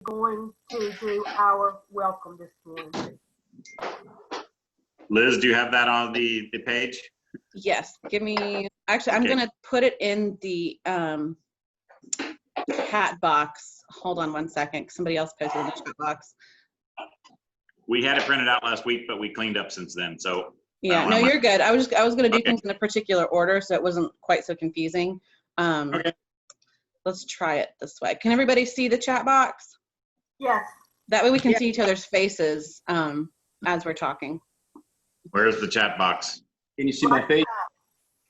going to do our welcome this morning. Liz, do you have that on the page? Yes, give me, actually, I'm Okay. gonna put it in the chat box. Hold on one second, somebody else posted in the chat box. We had it printed out last week, but we cleaned up since then, so. Yeah, no, you're good. I was gonna do things in a particular order, so it wasn't quite so confusing. Okay. Let's try it this way. Can everybody see the chat box? Yes. That way we can see each other's faces as we're talking. Where's the chat box? Can you see my face?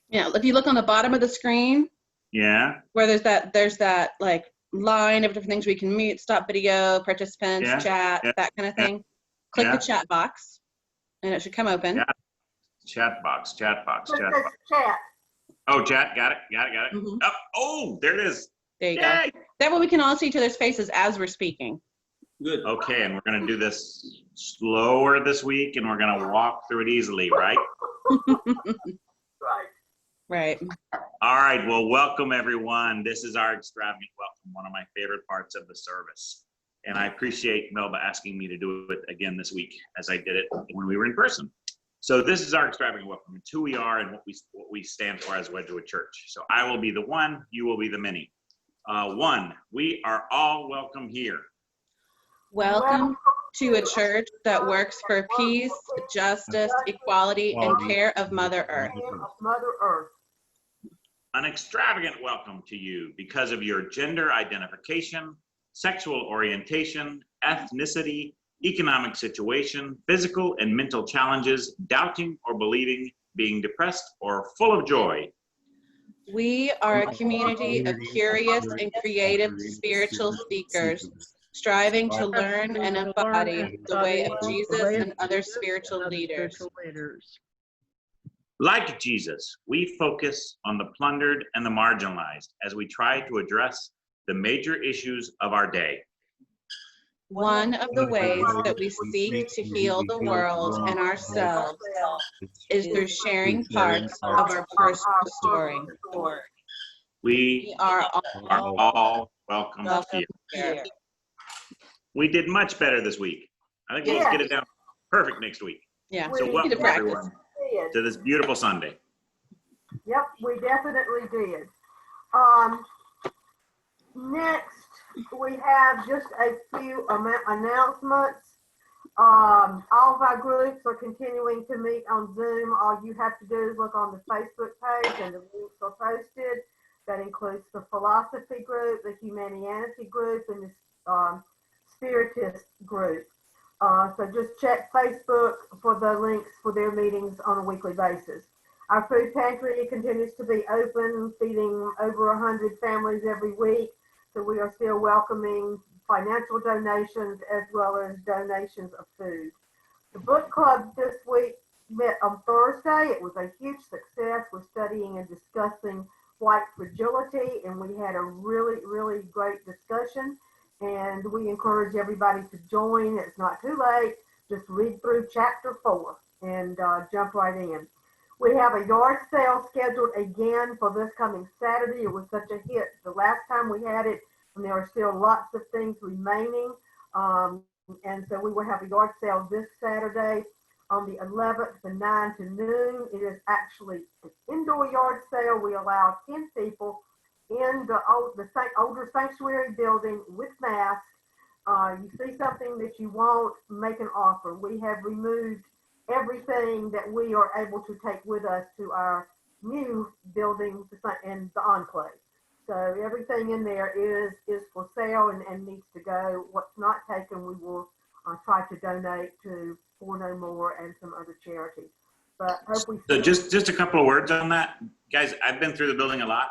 Yeah, if you look on the bottom of the screen, Yeah, where there's that like line of different things we can mute, stop video, participants, Yeah, chat, yeah, that kind of thing. Click yeah. the chat box, and it should come open. Yeah. Chat box. It says chat. Oh, chat, got it. Mhm. Oh, there it is. There you Yay! go. That way we can all see each other's faces as we're speaking. Good. Okay, and we're gonna do this slower this week, and we're gonna walk through it easily, right? Right. Right. All right, well, welcome everyone. This is our extravagant welcome, one of my favorite parts of the service. And I appreciate Melba asking me to do it again this week, as I did it when we were in person. So this is our extravagant welcome. It's who we are and what we stand for as Wedgwood Church. So I will be the one, you will be the many. One, we are all welcome here. Welcome to a church that works for peace, justice, equality, and care of Mother Earth. Of Mother Earth. An extravagant welcome to you because of your gender identification, sexual orientation, ethnicity, economic situation, physical and mental challenges, doubting or believing, being depressed or full of joy. We are a community of curious and creative spiritual seekers, striving to learn and embody the way of Jesus and other spiritual leaders. Like Jesus, we focus on the plundered and the marginalized as we try to address the major issues of our day. One of the ways that we seek to heal the world and ourselves is through sharing parts of our personal story. We are all welcome here. here. We did much better this week. I think we'll just get it down perfect next week. Yeah, So we need welcome to practice. everyone to this beautiful Sunday. Yep, we definitely did. Next, we have just a few announcements. All of our groups are continuing to meet on Zoom. All you have to do is look on the Facebook page and the links are posted. That includes the philosophy group, the humanity group, and the spiritist group. So just check Facebook for the links for their meetings on a weekly basis. Our food pantry continues to be open, feeding over 100 families every week. So we are still welcoming financial donations as well as donations of food. The book club this week met on Thursday. It was a huge success. We're studying and discussing white fragility, and we had a really, really great discussion. And we encourage everybody to join. It's not too late. Just read through chapter 4 and jump right in. We have a yard sale scheduled again for this coming Saturday. It was such a hit the last time we had it, and there are still lots of things remaining. And so we will have a yard sale this Saturday on the 11th from 9 to noon. It is actually an indoor yard sale. We allow 10 people in the older sanctuary building with masks. You see something that you want, make an offer. We have removed everything that we are able to take with us to our new building in the enclave. So everything in there is for sale and needs to go. What's not taken, we will try to donate to For No More and some other charities. But hopefully. So just a couple of words on that. Guys, I've been through the building a lot.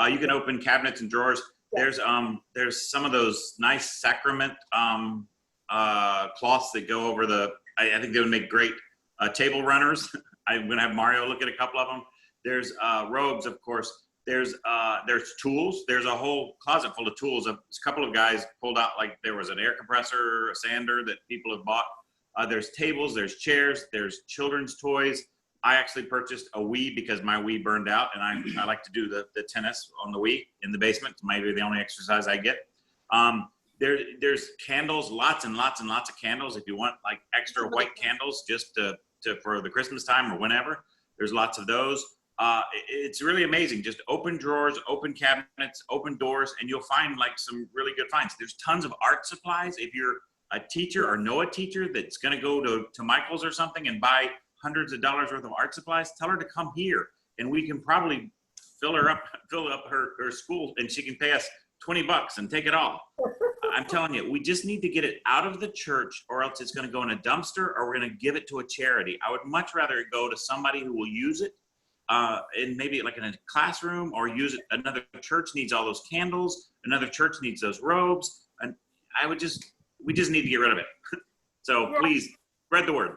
You can open cabinets and drawers. There's some of those nice sacrament cloths that go over the, I think they would make great table runners. I'm gonna have Mario look at a couple of them. There's robes, of course. There's tools. There's a whole closet full of tools. A couple of guys pulled out, like there was an air compressor, a sander that people have bought. There's tables, there's chairs, there's children's toys. I actually purchased a Wii because my Wii burned out, and I like to do the tennis on the Wii in the basement. It's maybe the only exercise I get. there's candles, lots and lots and lots of candles. If you want like extra white candles just for the Christmas time or whenever, there's lots of those. It's really amazing. Just open drawers, open cabinets, open doors, and you'll find like some really good finds. There's tons of art supplies. If you're a teacher or know a teacher that's going to go to Michael's or something and buy hundreds of dollars worth of art supplies, tell her to come here, and we can probably fill up her school, and she can pay us $20 and take it all. I'm telling you, we just need to get it out of the church, or else it's going to go in a dumpster, or we're going to give it to a charity. I would much rather it go to somebody who will use it, and maybe like in a classroom, or use it. Another church needs all those candles. Another church needs those robes, and we just need to get rid of it. So Yeah. Please spread the word.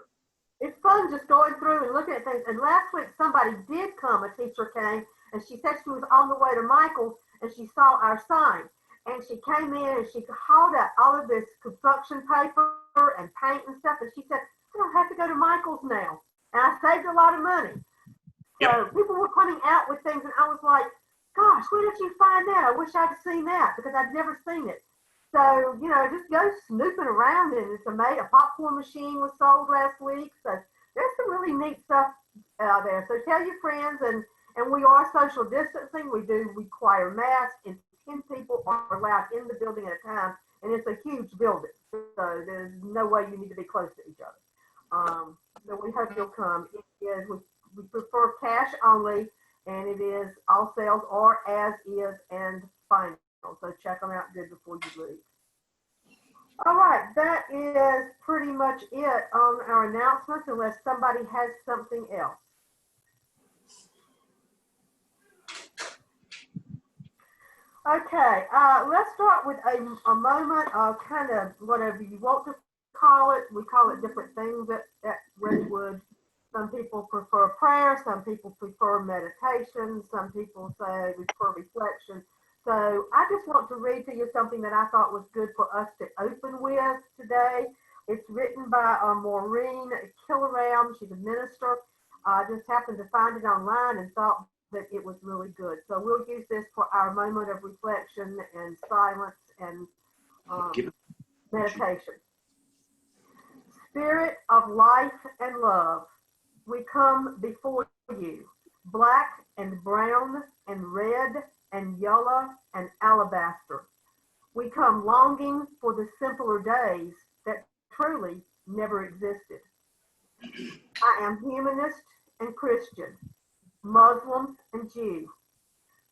It's fun just going through and looking at things. And last week somebody did come, a teacher came, and she said she was on the way to Michael's and she saw our sign. And she came in and she hauled out all of this construction paper and paint and stuff. And she said, I don't have to go to Michael's now. And I saved a lot of money. So Yep. people were coming out with things and I was like, gosh, where did you find that? I wish I'd seen that because I'd never seen it. So, just go snooping around, and it's amazing. A popcorn machine was sold last week. So there's some really neat stuff out there. So tell your friends, and we are social distancing. We do require masks, and 10 people are allowed in the building at a time, and it's a huge building. So there's no way you need to be close to each other. So we hope you'll come. We prefer cash only, and it is all sales or as is and final. So check them out good before you leave. All right, that is pretty much it on our announcements, unless somebody has something else. Okay, let's start with a moment of kind of whatever you want to call it. We call it different things at Redwood. Some people prefer prayer, some people prefer meditation, some people say we prefer reflection. So I just want to read to you something that I thought was good for us to open with today. It's written by Maureen Killaram. She's a minister. I just happened to find it online and thought that it was really good. So we'll use this for our moment of reflection and silence and meditation. Spirit of life and love, we come before you, black and brown and red and yellow and alabaster. We come longing for the simpler days that truly never existed. I am humanist and Christian, Muslim and Jew,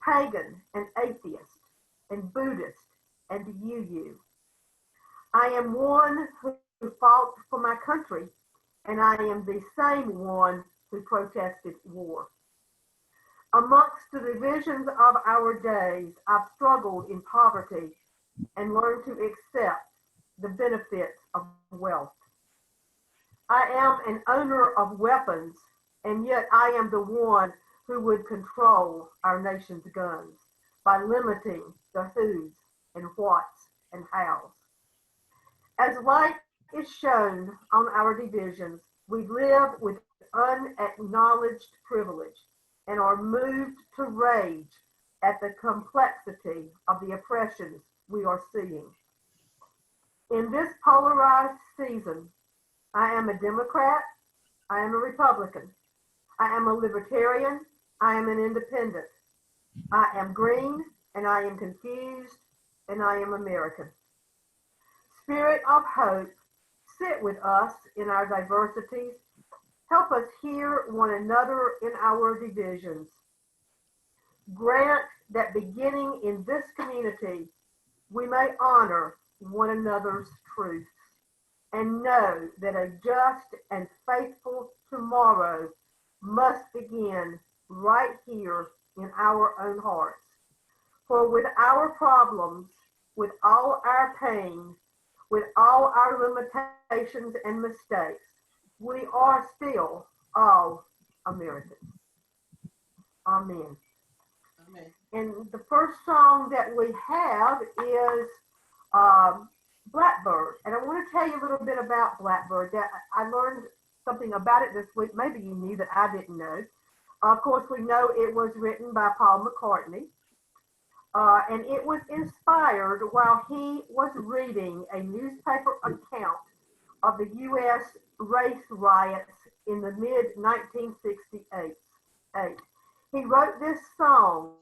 pagan and atheist, and Buddhist and UU. I am one who fought for my country, and I am the same one who protested war. Amongst the divisions of our days, I've struggled in poverty and learned to accept the benefits of wealth. I am an owner of weapons, and yet I am the one who would control our nation's guns by limiting the who's and what's and how's. As light is shown on our divisions, we live with unacknowledged privilege and are moved to rage at the complexity of the oppressions we are seeing. In this polarized season, I am a Democrat, I am a Republican, I am a Libertarian, I am an Independent, I am green, and I am confused, and I am American. Spirit of hope, sit with us in our diversities. Help us hear one another in our divisions. Grant that beginning in this community, we may honor one another's truths and know that a just and faithful tomorrow must begin right here in our own hearts. For with our problems, with all our pain, with all our limitations and mistakes, we are still all Americans. Amen. Amen. And the first song that we have is Blackbird. And I want to tell you a little bit about Blackbird. That I learned something about it this week. Maybe you knew that I didn't know. Of course, we know it was written by Paul McCartney. And it was inspired while he was reading a newspaper account of the U.S. race riots in the mid-1968. He wrote this song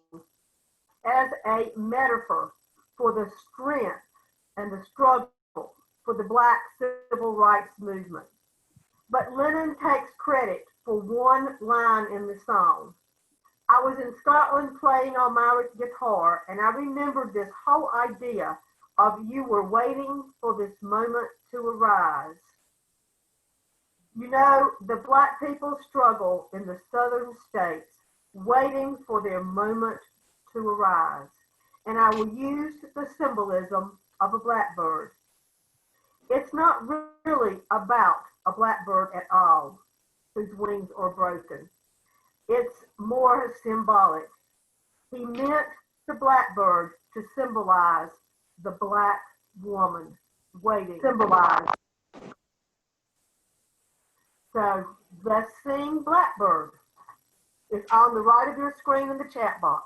as a metaphor for the strength and the struggle for the Black civil rights movement. But Lennon takes credit for one line in the song. I was in Scotland playing on my guitar, and I remembered this whole idea of you were waiting for this moment to arise. You know, the Black people struggle in the southern states, waiting for their moment to arise. And I will use the symbolism of a blackbird. It's not really about a blackbird at all, whose wings are broken. It's more symbolic. He meant the blackbird to symbolize the Black woman waiting. Symbolize. So let's sing Blackbird. It's on the right of your screen in the chat box.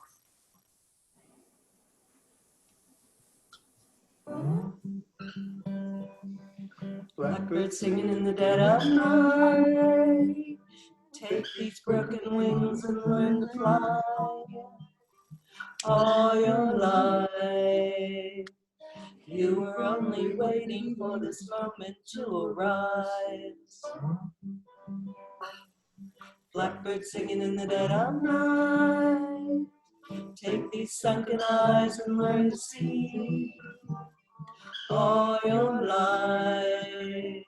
Blackbird singing in the dead of night. Take these broken wings and learn to fly. All your life, you were only waiting for this moment to arise. Blackbird singing in the dead of night. Take these sunken eyes and learn to see. All your life,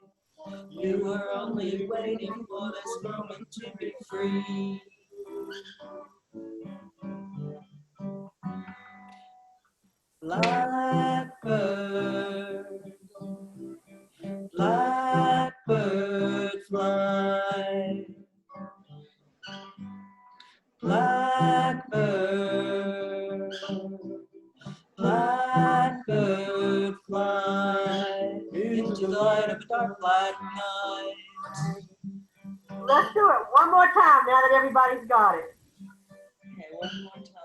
you were only waiting for this moment to be free. Blackbird, blackbird fly. Blackbird, blackbird fly into the light of a dark black night. Let's do it one more time now that everybody's got it. Okay, one more time.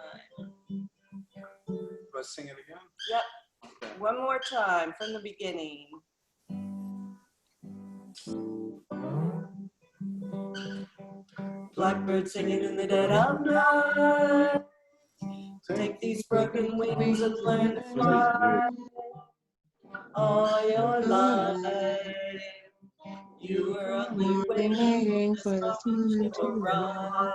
Let's sing it again. Yep, one more time from the beginning. Blackbird singing in the dead of night. Take these broken wings and learn to fly. All your life, you were only waiting for this moment to arise.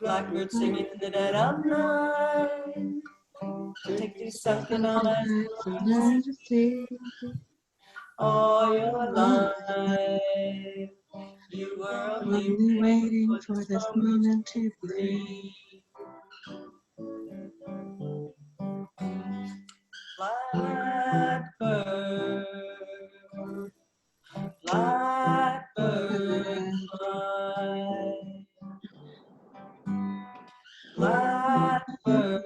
Blackbird singing in the dead of night. Take these sunken eyes and learn to see. All your life, you were only waiting for this moment to breathe. Blackbird, blackbird fly. Blackbird,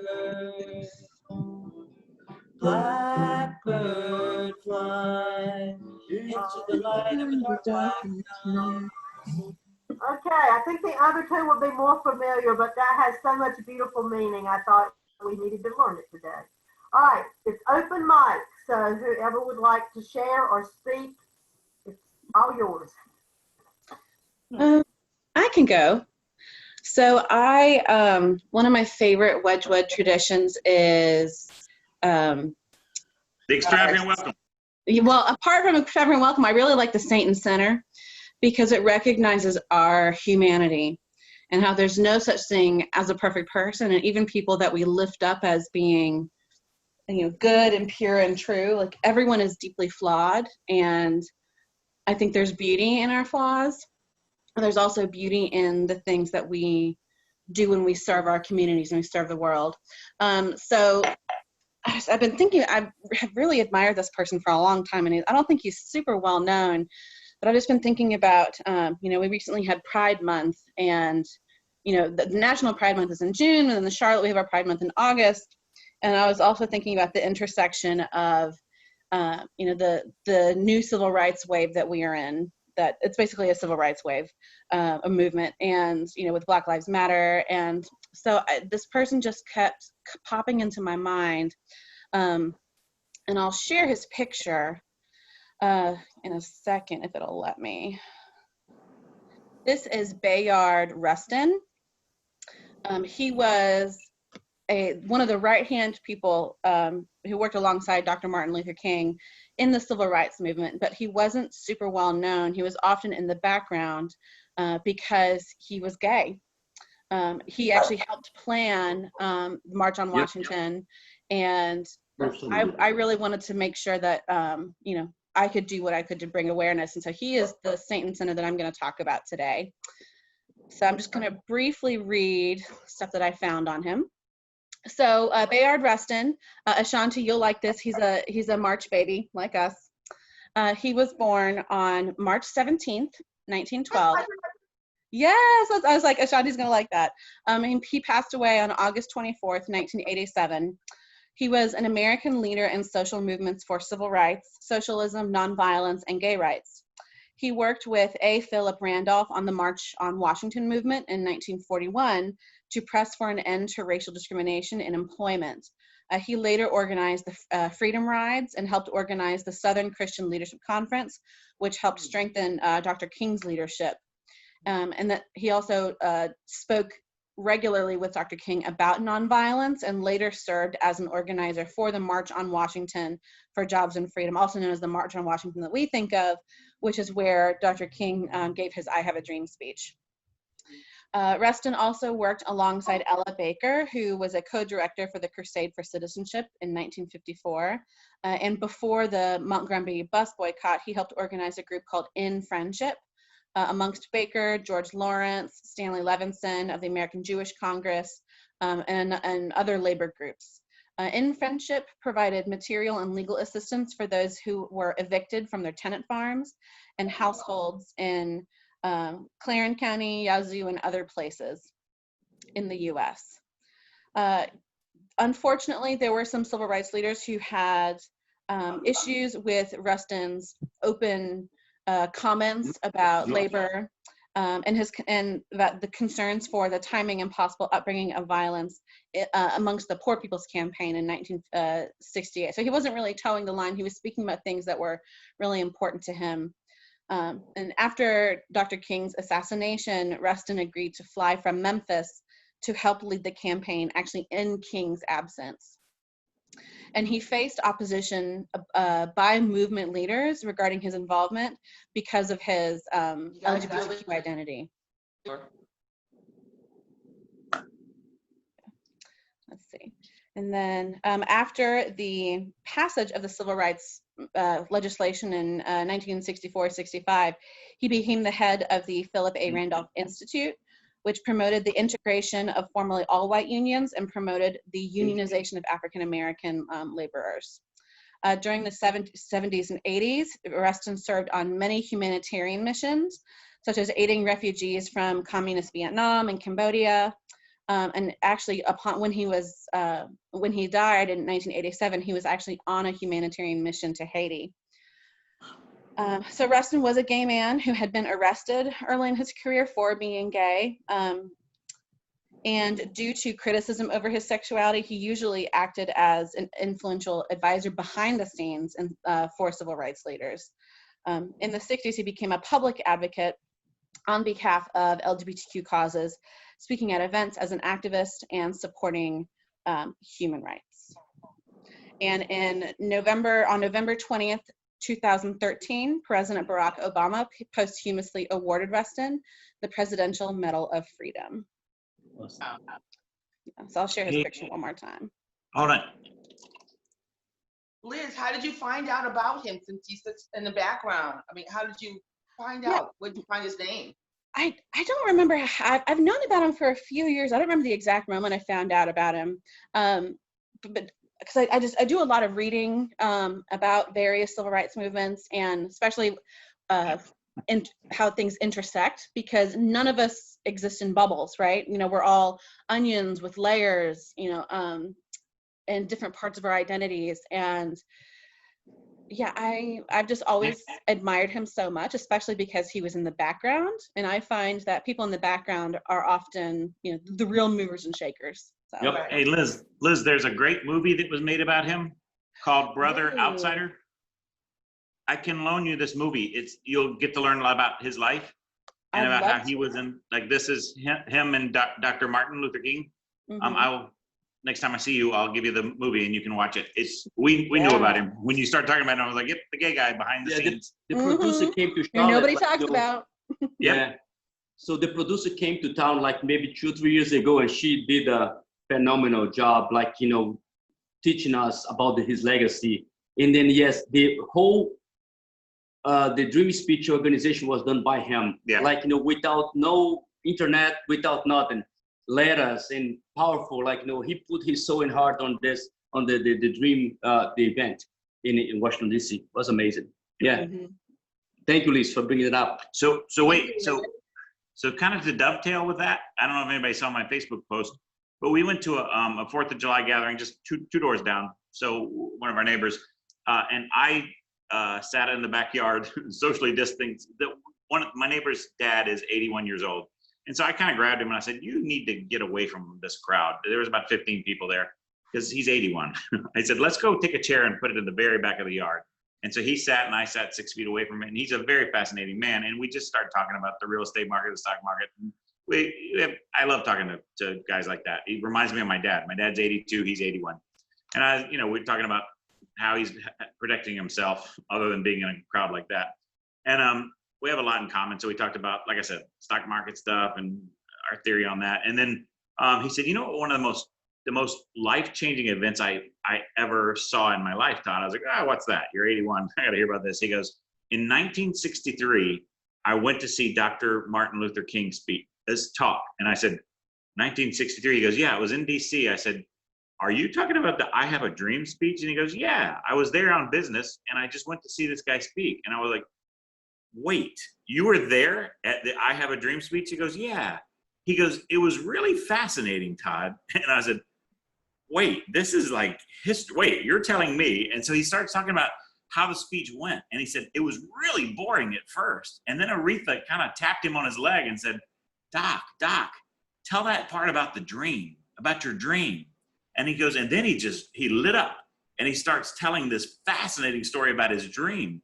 blackbird fly into the light of a dark night. Okay, I think the other two will be more familiar, but that has so much beautiful meaning, I thought we needed to learn it today. All right, it's open mic, so whoever would like to share or speak, it's all yours. I can go. So one of my favorite Wedgwood traditions is The extravagant welcome. well, apart from extravagant welcome, I really like the Saint and Sinner because it recognizes our humanity and how there's no such thing as a perfect person, and even people that we lift up as being, good and pure and true, like everyone is deeply flawed, and I think there's beauty in our flaws. There's also beauty in the things that we do when we serve our communities and we serve the world. So I've been thinking, I have really admired this person for a long time, and I don't think he's super well known, but I've just been thinking about, we recently had Pride Month, and, the National Pride Month is in June, and then in Charlotte we have our Pride Month in August. And I was also thinking about the intersection of, the new civil rights wave that we are in, that it's basically a civil rights wave, a movement, and with Black Lives Matter. And so this person just kept popping into my mind, and I'll share his picture in a second if it'll let me. This is Bayard Rustin. He was one of the right-hand people who worked alongside Dr. Martin Luther King in the civil rights movement, but he wasn't super well known. He was often in the background because he was gay. He actually helped plan the March on Washington, and I really wanted to make sure that I could do what I could to bring awareness, and so he is the saint and sinner that I'm going to talk about today. So I'm just going to briefly read stuff that I found on him. So Bayard Rustin, Ashanti, you'll like this. He's a March baby like us. He was born on March 17th, 1912. Yes, I was like, Ashanti's gonna like that. He passed away on August 24th, 1987. He was an American leader in social movements for civil rights, socialism, nonviolence, and gay rights. He worked with A. Philip Randolph on the March on Washington movement in 1941 to press for an end to racial discrimination in employment. He later organized the Freedom Rides and helped organize the Southern Christian Leadership Conference, which helped strengthen Dr. King's leadership. And that he also spoke regularly with Dr. King about nonviolence, and later served as an organizer for the March on Washington for Jobs and Freedom, also known as the March on Washington that we think of, which is where Dr. King gave his I Have a Dream speech. Rustin also worked alongside Ella Baker, who was a co-director for the Crusade for Citizenship in 1954. And before the Montgomery bus boycott, he helped organize a group called In Friendship, amongst Baker, George Lawrence, Stanley Levinson of the American Jewish Congress, and other labor groups. In Friendship provided material and legal assistance for those who were evicted from their tenant farms and households in Clarin County, Yazoo, and other places in the US. Unfortunately, there were some civil rights leaders who had issues with Rustin's open comments about labor and that the concerns for the timing and possible upbringing of violence amongst the Poor People's Campaign in 1968. So he wasn't really towing the line. He was speaking about things that were really important to him. And after Dr. King's assassination, Rustin agreed to fly from Memphis to help lead the campaign, actually in King's absence. And he faced opposition by movement leaders regarding his involvement because of his LGBTQ identity. Let's see. And then after the passage of the civil rights legislation in 1964-65, he became the head of the Philip A. Randolph Institute, which promoted the integration of formerly all-white unions and promoted the unionization of African-American laborers. During the 70s and 80s, Rustin served on many humanitarian missions, such as aiding refugees from communist Vietnam and Cambodia. And actually, when he died in 1987, he was actually on a humanitarian mission to Haiti. So Rustin was a gay man who had been arrested early in his career for being gay. And due to criticism over his sexuality, he usually acted as an influential advisor behind the scenes for civil rights leaders. In the 60s, he became a public advocate on behalf of LGBTQ causes, speaking at events as an activist and supporting human rights. And on November 20th, 2013, President Barack Obama posthumously awarded Rustin the Presidential Medal of Freedom. Yeah, so I'll share his picture one more time. Hold on. Liz, how did you find out about him since he's in the background? I mean, how did you find out? Where did you find his name? I don't remember. I've known about him for a few years. I don't remember the exact moment I found out about him. But because I do a lot of reading about various civil rights movements, and especially in how things intersect, because none of us exist in bubbles, right? We're all onions with layers, and different parts of our identities. And Yeah, I've just always admired him so much, especially because he was in the background. And I find that people in the background are often, the real movers and shakers. So. Yep. Hey, Liz, there's a great movie that was made about him called Brother Ooh. Outsider. I can loan you this movie. You'll get to learn a lot about his life and I'd about love how he was in, like, this is him and Dr. Martin Luther King. Mhm. Next time I see you, I'll give you the movie and you can watch it. We knew about him. When you start talking about him, I was like, yep, the gay guy behind the scenes. The producer came to Who Charlotte. nobody like, talks about. Yeah. So the producer came to town like maybe 2-3 years ago, and she did a phenomenal job, like, teaching us about his legacy. And then, yes, the whole the Dream Speech organization was done by him. Yeah. Like, without no internet, without nothing, letters and powerful, like, he put his soul and heart on this, on the Dream, the event in Washington, D.C. It was amazing. Yeah. Mhm. Thank you, Liz, for bringing it up. So wait, so kind of to dovetail with that, I don't know if anybody saw my Facebook post, but we went to a 4th of July gathering just two doors down. So one of our neighbors, and I sat in the backyard, socially distanced. My neighbor's dad is 81 years old. And so I kind of grabbed him and I said, you need to get away from this crowd. There was about 15 people there because he's 81. I said, let's go take a chair and put it in the very back of the yard. And so he sat and I sat 6 feet away from him. And he's a very fascinating man. And we just started talking about the real estate market, the stock market. And I love talking to guys like that. He reminds me of my dad. My dad's 82, he's 81. And we're talking about how he's protecting himself other than being in a crowd like that. And we have a lot in common. So we talked about, like I said, stock market stuff and our theory on that. And then he said, one of the most life-changing events I ever saw in my life, Todd. I was like, what's that? You're 81. I got to hear about this. He goes, in 1963, I went to see Dr. Martin Luther King speak this talk. And I said, 1963? He goes, yeah, it was in DC. I said, are you talking about the I Have a Dream speech? And he goes, yeah, I was there on business and I just went to see this guy speak. And I was like, wait, you were there at the I Have a Dream speech? He goes, yeah. He goes, it was really fascinating, Todd. And I said, wait, this is like history. Wait, you're telling me. And so he starts talking about how the speech went. And he said, it was really boring at first. And then Aretha kind of tapped him on his leg and said, Doc, tell that part about the dream, about your dream. And he goes, and then he lit up and he starts telling this fascinating story about his dream.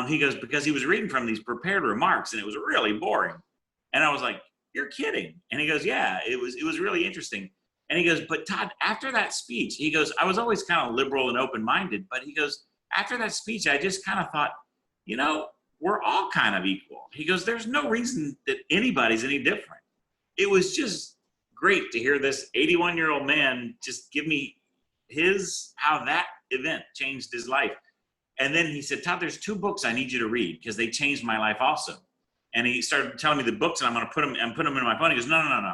He goes, because he was reading from these prepared remarks and it was really boring. And I was like, you're kidding. And he goes, yeah, it was really interesting. And he goes, but Todd, after that speech, he goes, I was always kind of liberal and open-minded, but he goes, after that speech, I just kind of thought, we're all kind of equal. He goes, there's no reason that anybody's any different. It was just great to hear this 81-year-old man just give me how that event changed his life. And then he said, Todd, there's 2 books I need you to read because they changed my life also. And he started telling me the books and I'm going to put them in my phone. He goes, no.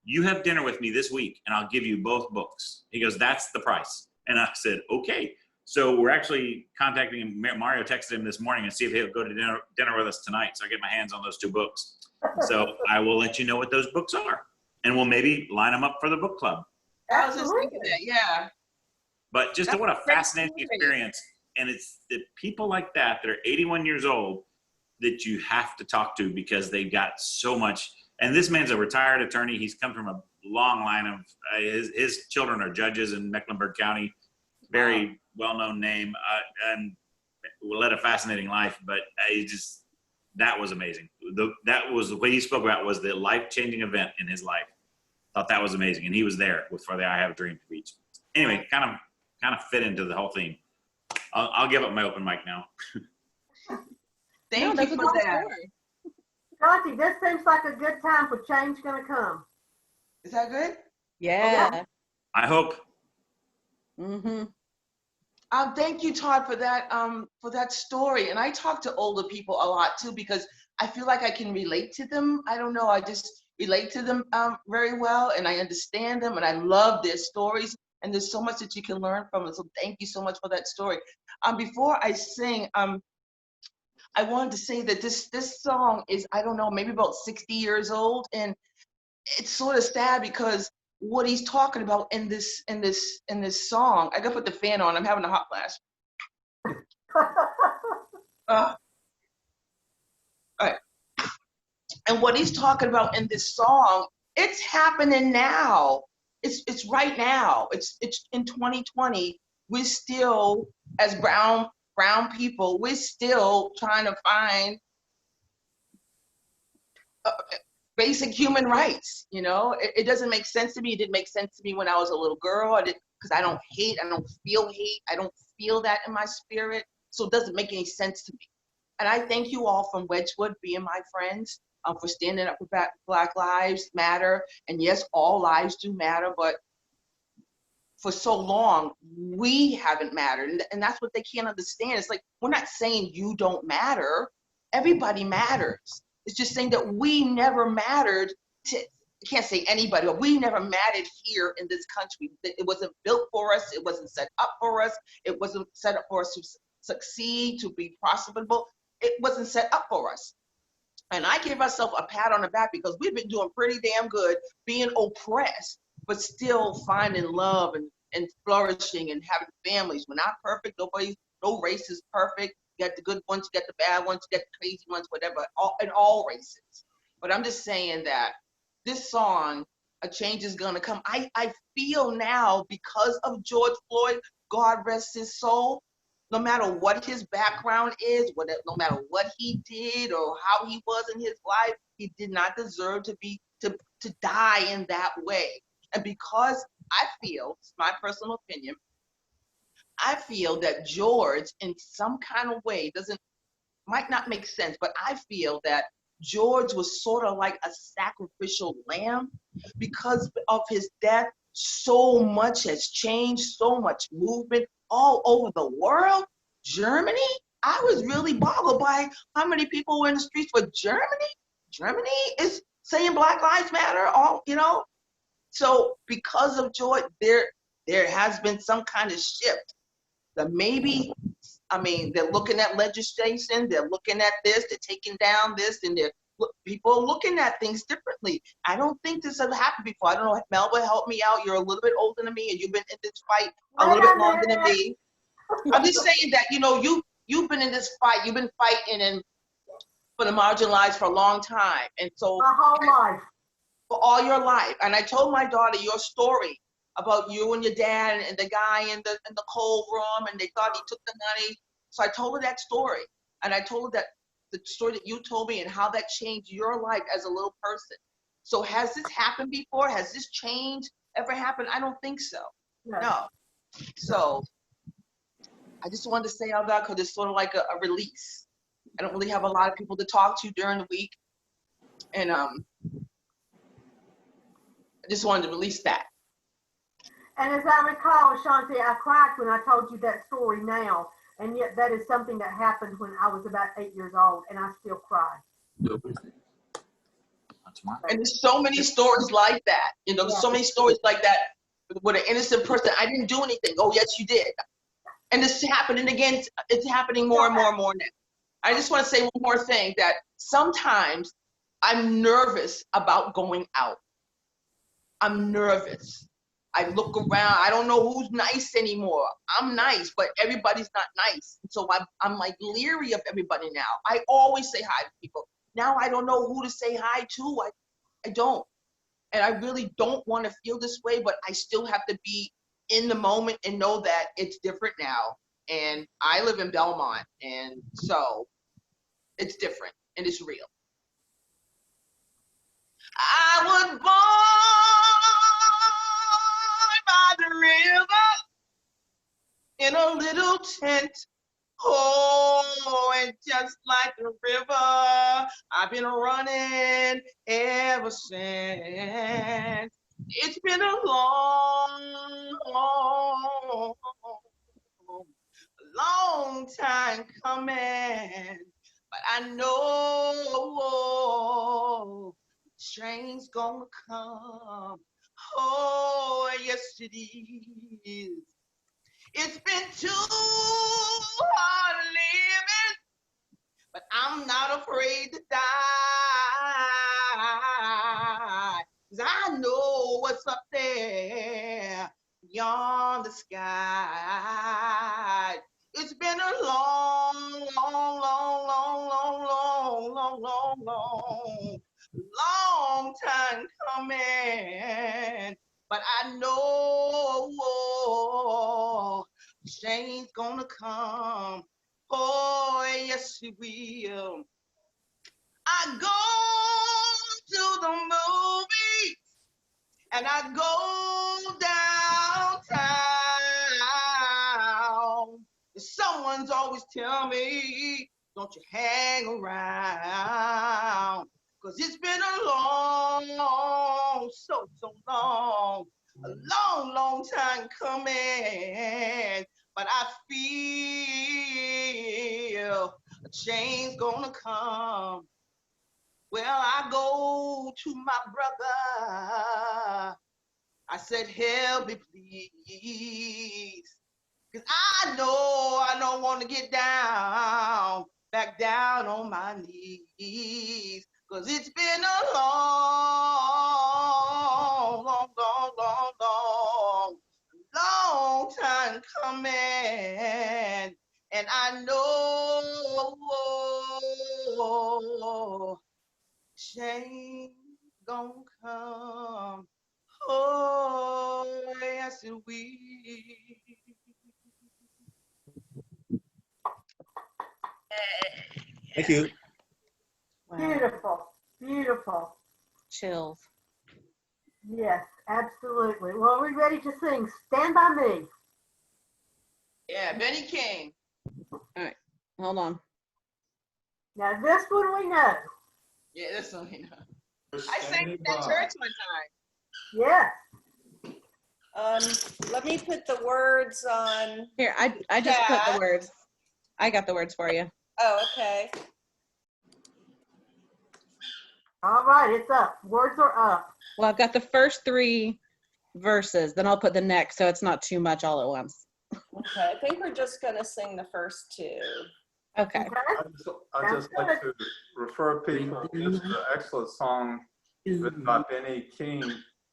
You have dinner with me this week and I'll give you both books. He goes, that's the price. And I said, okay. So we're actually contacting him. Mario texted him this morning and see if he'll go to dinner with us tonight. So I get my hands on those 2 books. So I will let you know what those books are. And we'll maybe line them up for the book club. I was just thinking that, yeah. But just what a fascinating experience. And it's the people like that are 81 years old that you have to talk to because they got so much. And this man's a retired attorney. He's come from a long line of, his children are judges in Mecklenburg County. Very well-known name and led a fascinating life. But that was amazing. That was the way he spoke about was the life-changing event in his life. Thought that was amazing. And he was there for the I Have a Dream speech. Anyway, kind of fit into the whole theme. I'll give up my open mic now. Thank you for that. Tati, this seems like a good time for change gonna come. Is that good? Yeah. I hope. Mm-hmm. Thank you, Todd, for that story. And I talk to older people a lot too because I feel like I can relate to them. I don't know, I just relate to them very well, and I understand them, and I love their stories. And there's so much that you can learn from it. So thank you so much for that story. Before I sing, I wanted to say that this song is, I don't know, maybe about 60 years old, and it's sort of sad because what he's talking about in this song, I gotta put the fan on, I'm having a hot flash. All right. And what he's talking about in this song, it's happening now. It's right now. It's in 2020. We're still, as brown people, we're still trying to find basic human rights. You know, it doesn't make sense to me. It didn't make sense to me when I was a little girl. Because I don't hate. I don't feel hate. I don't feel that in my spirit. So it doesn't make any sense to me. And I thank you all from Wedgwood being my friends, for standing up for Black Lives Matter. And yes, all lives do matter, but for so long, we haven't mattered. And that's what they can't understand. It's like, we're not saying you don't matter. Everybody matters. It's just saying that we never mattered to, I can't say anybody, but we never mattered here in this country. It wasn't built for us. It wasn't set up for us. It wasn't set up for us to succeed, to be profitable. It wasn't set up for us. And I give myself a pat on the back because we've been doing pretty damn good being oppressed, but still finding love and flourishing and having families. We're not perfect. No race is perfect. You got the good ones, you got the bad ones, you got the crazy ones, whatever, in all races. But I'm just saying that this song, A Change Is Gonna Come, I feel now because of George Floyd, God rest his soul, no matter what his background is, no matter what he did or how he was in his life, he did not deserve to die in that way. And because I feel, it's my personal opinion, I feel that George, in some kind of way, might not make sense, but I feel that George was sort of like a sacrificial lamb. Because of his death, so much has changed, so much movement all over the world. Germany, I was really boggled by how many people were in the streets for Germany. Germany is saying Black Lives Matter, So because of George, there has been some kind of shift. That maybe, they're looking at legislation, they're looking at this, they're taking down this, and people are looking at things differently. I don't think this has happened before. I don't know, Melba, help me out. You're a little bit older than me, and you've been in this fight a little bit longer than me. I'm just saying that, you've been in this fight, you've been fighting for the marginalized for a long time. And so My whole life. For all your life. And I told my daughter your story about you and your dad and the guy in the cold room, and they thought he took the money. So I told her that story. And I told her that the story that you told me and how that changed your life as a little person. So has this happened before? Has this change ever happened? I don't think so. No. So I just wanted to say all that because it's sort of like a release. I don't really have a lot of people to talk to during the week. And I just wanted to release that. And as I recall, Ashanti, I cried when I told you that story now. And yet that is something that happened when I was about 8 years old, and I still cry. And there's so many stories like that. So many stories like that with an innocent person. I didn't do anything. Oh, yes, you did. And this is happening again. It's happening more and more and more now. I just want to say one more thing, that sometimes I'm nervous about going out. I'm nervous. I look around. I don't know who's nice anymore. I'm nice, but everybody's not nice. So I'm like leery of everybody now. I always say hi to people. Now I don't know who to say hi to. I don't. And I really don't want to feel this way, but I still have to be in the moment and know that it's different now. And I live in Belmont, and so it's different and it's real. I was born by the river in a little tent. Oh, and just like the river, I've been running ever since. It's been a long time coming, but I know train's gonna come. Oh, yes it is. It's been too hard living, but I'm not afraid to die. 'Cause I know what's up there beyond the sky. It's been a long long time coming. But I know change gonna come. Oh, yes, it will. I go to the movies and I go downtown. Someone's always tell me, don't you hang around. Cause it's been a long, so long, a long time coming. But I feel a change gonna come. Well, I go to my brother. I said, help me, please. Cause I know I don't want to get down, back down on my knees. Cause it's been a long time coming. And I know change gonna come. Oh, yes, it will. Thank you. Wow. Beautiful, beautiful. Chills. Yes, absolutely. Well, are we ready to sing Stand By Me? Yeah, Benny King. Hold on. Now, this one we know. Yeah, this one we know. I sang it at church one time. Yes. Let me put the words on. Here, I just put the Chat. words. I got the words for you. Oh, okay. All right, it's up. Words are up. Well, I've got the first 3 verses, then I'll put the next so it's not too much all at once. Okay, I think we're just gonna sing the first 2. Okay. Okay. I'd just like to refer people, this is an excellent song written by Benny King.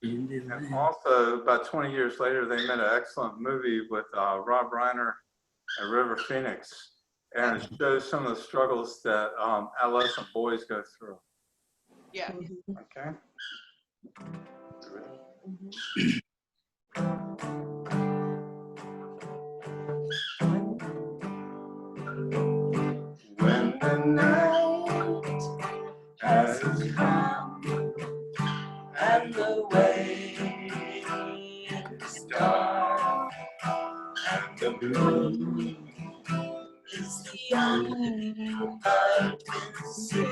And also, about 20 years later, they made an excellent movie with Rob Reiner and River Phoenix. And it shows some of the struggles that adolescent boys go through. Yeah. Okay? When the night has come and the way is dark and the blue is the only I can see.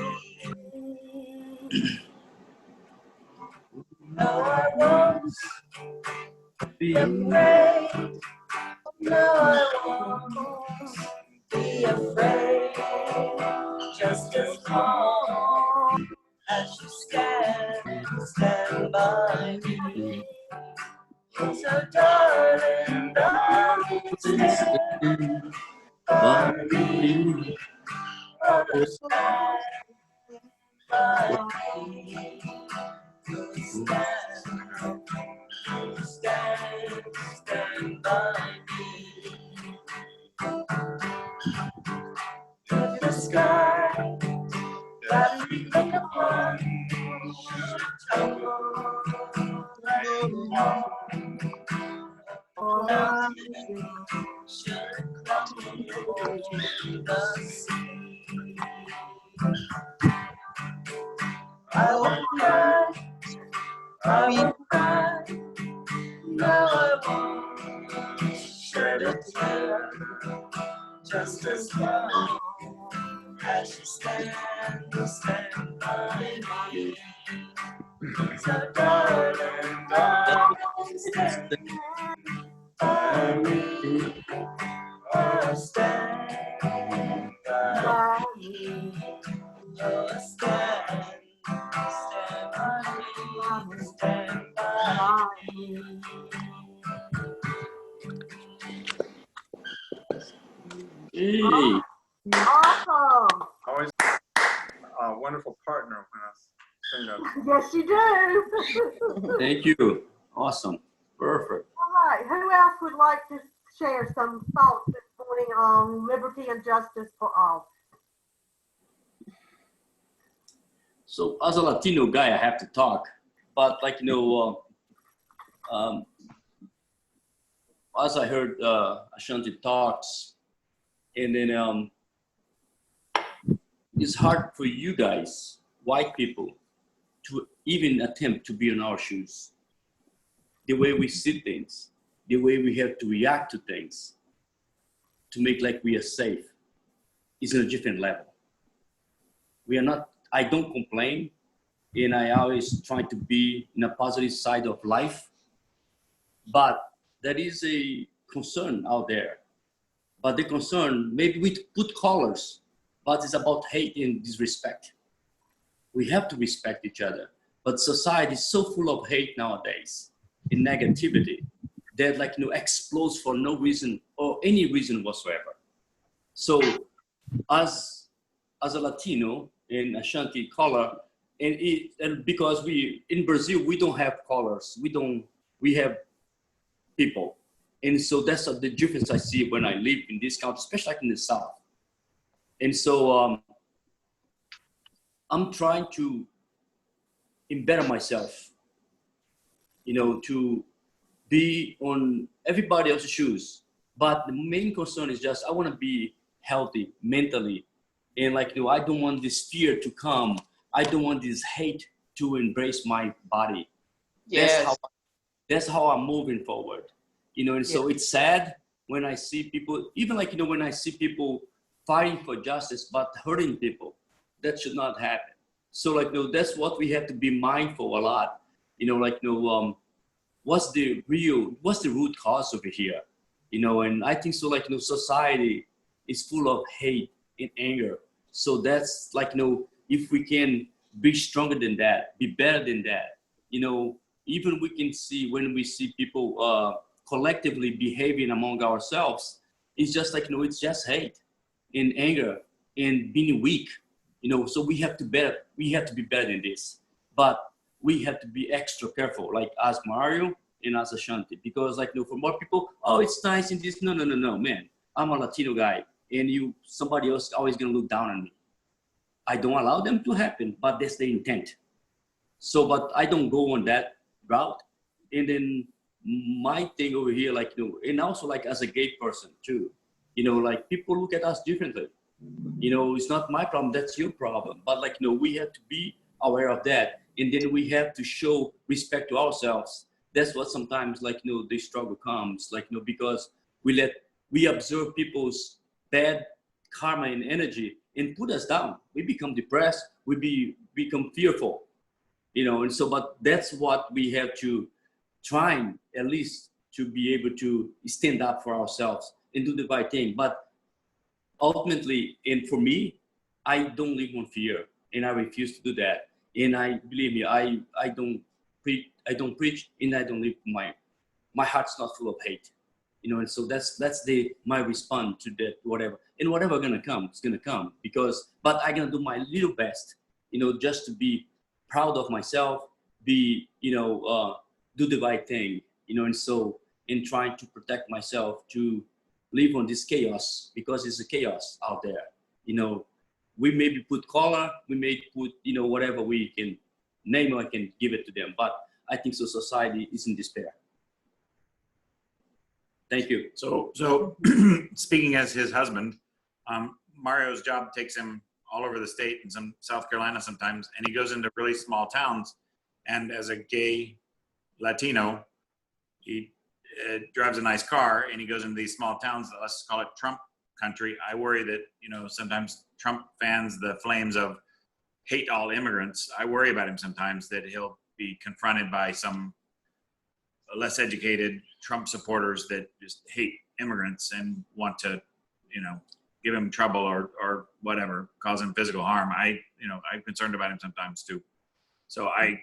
No, I won't be afraid. No, I won't be afraid. Just as long as you stand by me. So darling, darling, stand by me. Oh, stand by me. Stand by me. If the sky that we look upon should tumble down, should crumble to the sea, I will cry, I will cry. No, I won't shed a tear. Just as long as you stand by me. So darling, darling, stand by me. Oh, stand by me. Oh, stand by me. Stand by me. Hey. Awesome. Always a wonderful partner when I sing that. Yes, you do. Thank you. Awesome. Perfect. All right. Who else would like to share some thoughts this morning on liberty and justice for all? So as a Latino guy, I have to talk, but like, you know, as I heard Ashanti talks, and then it's hard for you guys, white people, to even attempt to be in our shoes. The way we see things, the way we have to react to things, to make like we are safe, is on a different level. We are not, I don't complain, and I always try to be in a positive side of life, but there is a concern out there. But the concern, maybe we put colors, but it's about hate and disrespect. We have to respect each other, but society is so full of hate nowadays and negativity that like, you know, explodes for no reason or any reason whatsoever. So as a Latino in Ashanti color, and because we, in Brazil, we don't have colors, we have people. And so that's the difference I see when I live in this country, especially like in the South. And so I'm trying to embed myself, you know, to be on everybody else's shoes. But the main concern is just, I want to be healthy mentally. And like, you know, I don't want this fear to come. I don't want this hate to embrace my body. Yes. That's how I'm moving forward. You know, and so it's sad when I see people, even like, you know, when I see people fighting for justice, but hurting people. That should not happen. So like, you know, that's what we have to be mindful a lot. You know, like, you know, what's the root cause over here? You know, and I think so like, you know, society is full of hate and anger. So that's like, you know, if we can be stronger than that, be better than that, you know, even we can see when we see people collectively behaving among ourselves, it's just like, you know, it's just hate and anger and being weak, you know. So we have to be better than this, but we have to be extra careful, like as Mario and as Ashanti, because like, you know, for more people, oh, it's nice and this, no, man, I'm a Latino guy, and somebody else is always gonna look down on me. I don't allow them to happen, but that's the intent. So, but I don't go on that route. And then my thing over here, like, you know, and also like as a gay person too, you know, like people look at us differently. You know, it's not my problem, that's your problem. But like, you know, we have to be aware of that. And then we have to show respect to ourselves. That's what sometimes like, you know, the struggle comes, like, you know, because we observe people's bad karma and energy and put us down. We become depressed, become fearful, you know, and so, but that's what we have to try at least to be able to stand up for ourselves and do the right thing. But ultimately, and for me, I don't live on fear, and I refuse to do that. And believe me, I don't preach, and I don't live my heart's not full of hate, you know. And so that's my response to that, whatever. And whatever gonna come, it's gonna come, but I'm gonna do my little best, you know, just to be proud of myself, be, you know, do the right thing, you know. And so in trying to protect myself, to live on this chaos, because it's a chaos out there, you know. We maybe put color, we may put, you know, whatever we can name, I can give it to them. But I think so society is in despair. Thank you. So speaking as his husband, Mario's job takes him all over the state and some South Carolina sometimes, and he goes into really small towns. And as a gay Latino, he drives a nice car and he goes into these small towns, let's call it Trump country. I worry that, you know, sometimes Trump fans the flames of hate all immigrants. I worry about him sometimes, that he'll be confronted by some less educated Trump supporters that just hate immigrants and want to, you know, give him trouble or whatever, cause him physical harm. I'm concerned about him sometimes too. So I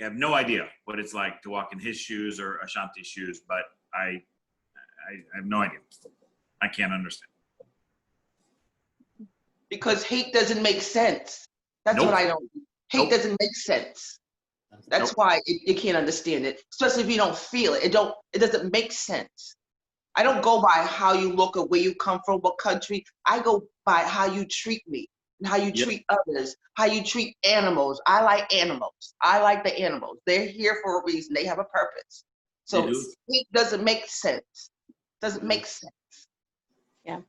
have no idea what it's like to walk in his shoes or Ashanti's shoes, but I have no idea. I can't understand. Because hate doesn't make sense. That's Nope. what I don't. Hate Nope. doesn't make sense. That's Nope. why you can't understand it, especially if you don't feel it. It doesn't make sense. I don't go by how you look or where you come from, what country. I go by how you treat me. how you Yeah. treat others, how you treat animals. I like animals. I like the animals. They're here for a reason. They have a purpose. They So do. hate doesn't make sense. Doesn't make sense. Yeah.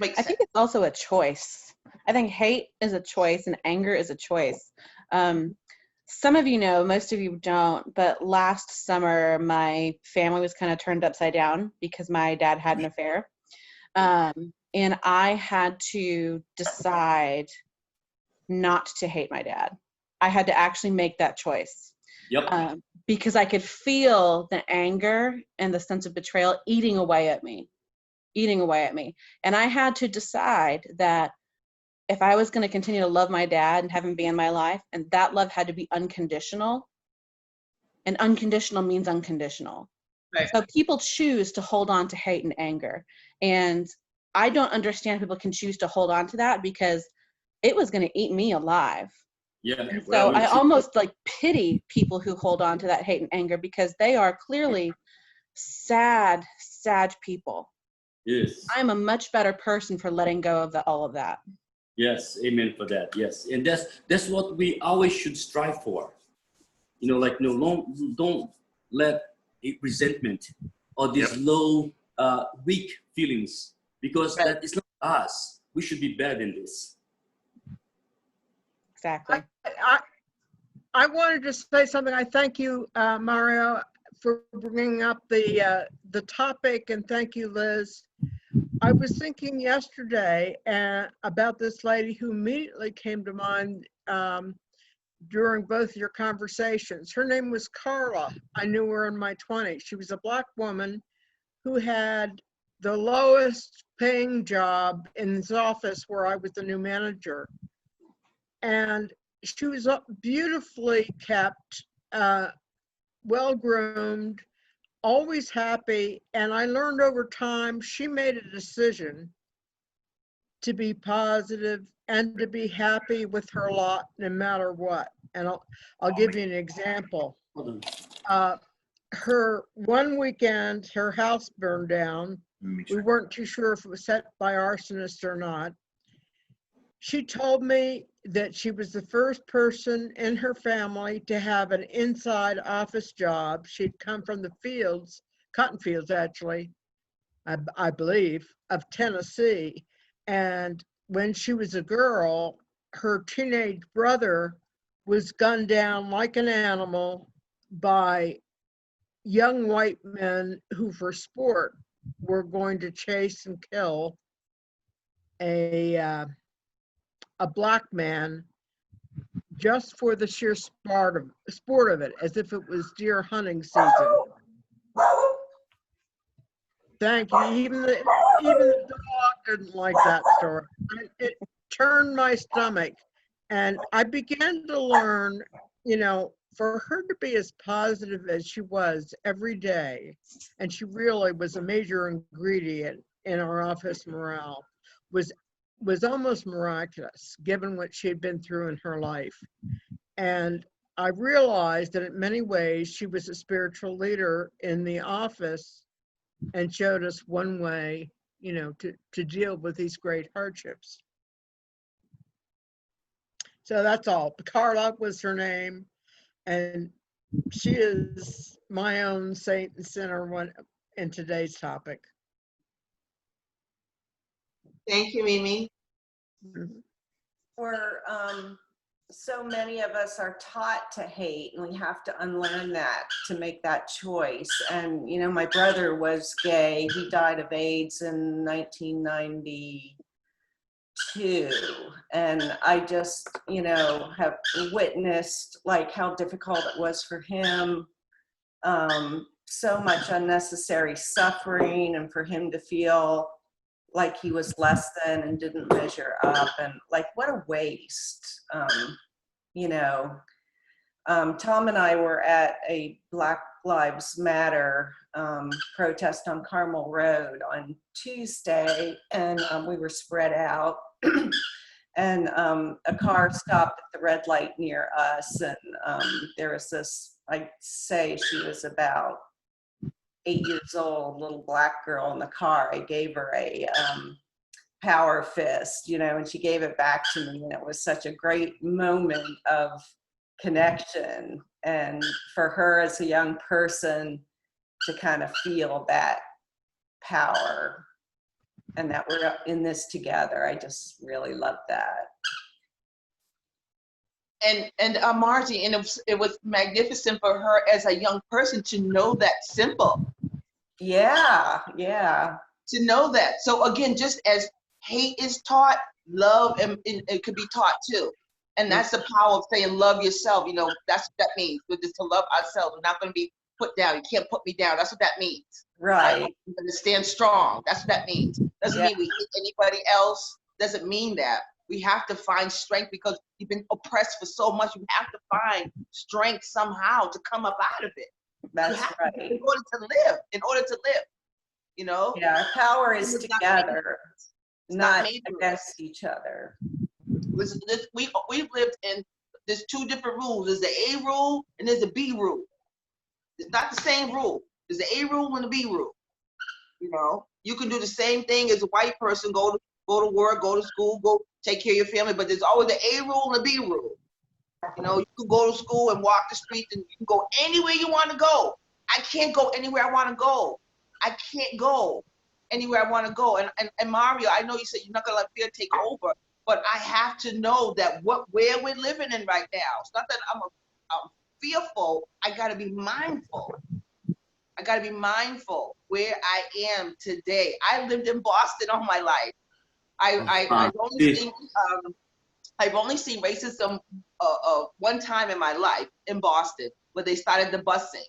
Makes I sense. think it's also a choice. I think hate is a choice and anger is a choice. Some of you know, most of you don't, but last summer my family was kind of turned upside down because my dad had an affair. And I had to decide not to hate my dad. I had to actually make that choice. Yep. Because I could feel the anger and the sense of betrayal eating away at me. And I had to decide that if I was going to continue to love my dad and have him be in my life, and that love had to be unconditional, and unconditional means unconditional. Right. So people choose to hold on to hate and anger. And I don't understand people can choose to hold on to that because it was going to eat me alive. Yeah. And Well, so I almost like pity people who hold on to that hate and anger because they are clearly sad people. yes. I'm a much better person for letting go of all of that. Yes, amen for that. Yes, and that's what we always should strive for. You know, like don't let resentment or these Yep. low, weak feelings, because Right. that is not us. We should be better than this. Exactly. I wanted to say something. I thank you, Mario, for bringing up the topic, and thank you, Liz. I was thinking yesterday about this lady who immediately came to mind during both your conversations. Her name was Carla. I knew her in my 20s. She was a Black woman who had the lowest paying job in this office where I was the new manager. And she was beautifully kept, well-groomed, always happy. And I learned over time, she made a decision to be positive and to be happy with her lot no matter what. And I'll give you an example. Hold on. Her one weekend, her house burned down. We weren't too sure if it was set by arsonists or not. She told me that she was the first person in her family to have an inside office job. She'd come from the fields, cotton fields actually, I believe, of Tennessee. And when she was a girl, her teenage brother was gunned down like an animal by young white men who for sport were going to chase and kill a Black man just for the sheer sport of it, as if it was deer hunting season. Thank you. Even the dog didn't like that story. It turned my stomach, and I began to learn, you know, for her to be as positive as she was every day, and she really was a major ingredient in our office morale, was almost miraculous, given what she had been through in her life. And I realized that in many ways she was a spiritual leader in the office and showed us one way, you know, to deal with these great hardships. So that's all. Carla was her name, and she is my own saint and sinner one in today's topic. Thank you, Mimi. Mhm. So many of us are taught to hate, and we have to unlearn that to make that choice. And, you know, my brother was gay. He died of AIDS in 1992. And I just, you know, have witnessed like how difficult it was for him. So much unnecessary suffering, and for him to feel like he was less than and didn't measure up, and like what a waste. You know, Tom and I were at a Black Lives Matter protest on Carmel Road on Tuesday, and we were spread out, and a car stopped at the red light near us, and there was this, I'd say she was about 8 years old, little Black girl in the car. I gave her a power fist, you know, and she gave it back to me, and it was such a great moment of connection. And for her as a young person to kind of feel that power and that we're in this together, I just really love that. And Margie, and it was magnificent for her as a young person to know that symbol. Yeah. To know that. So again, just as hate is taught, love and it could be taught too. And that's the power of saying love yourself. You know, that's what that means. We're just to love ourselves. We're not going to be put down. You can't put me down. That's what that means. Right. We're going to stand strong. That's what that means. Doesn't mean we hate anybody else. Doesn't mean that. We have to find strength because you've been oppressed for so much. You have to find strength somehow to come up out of it. That's right. In order to live. You know? Yeah, power is together, not against each other. We've lived in, there's two different rules. There's the A rule and there's the B rule. It's not the same rule. There's the A rule and the B rule. You know, you can do the same thing as a white person, go to work, go to school, go take care of your family, but there's always the A rule and the B rule. You know, you can go to school and walk the streets and you can go anywhere you want to go. I can't go anywhere I want to go. I can't go anywhere I want to go. And Mario, I know you said you're not going to let fear take over, but I have to know that where we're living in right now, it's not that I'm fearful. I got to be mindful. I got to be mindful where I am today. I lived in Boston all my life. I've only seen racism one time in my life in Boston, where they started the busing.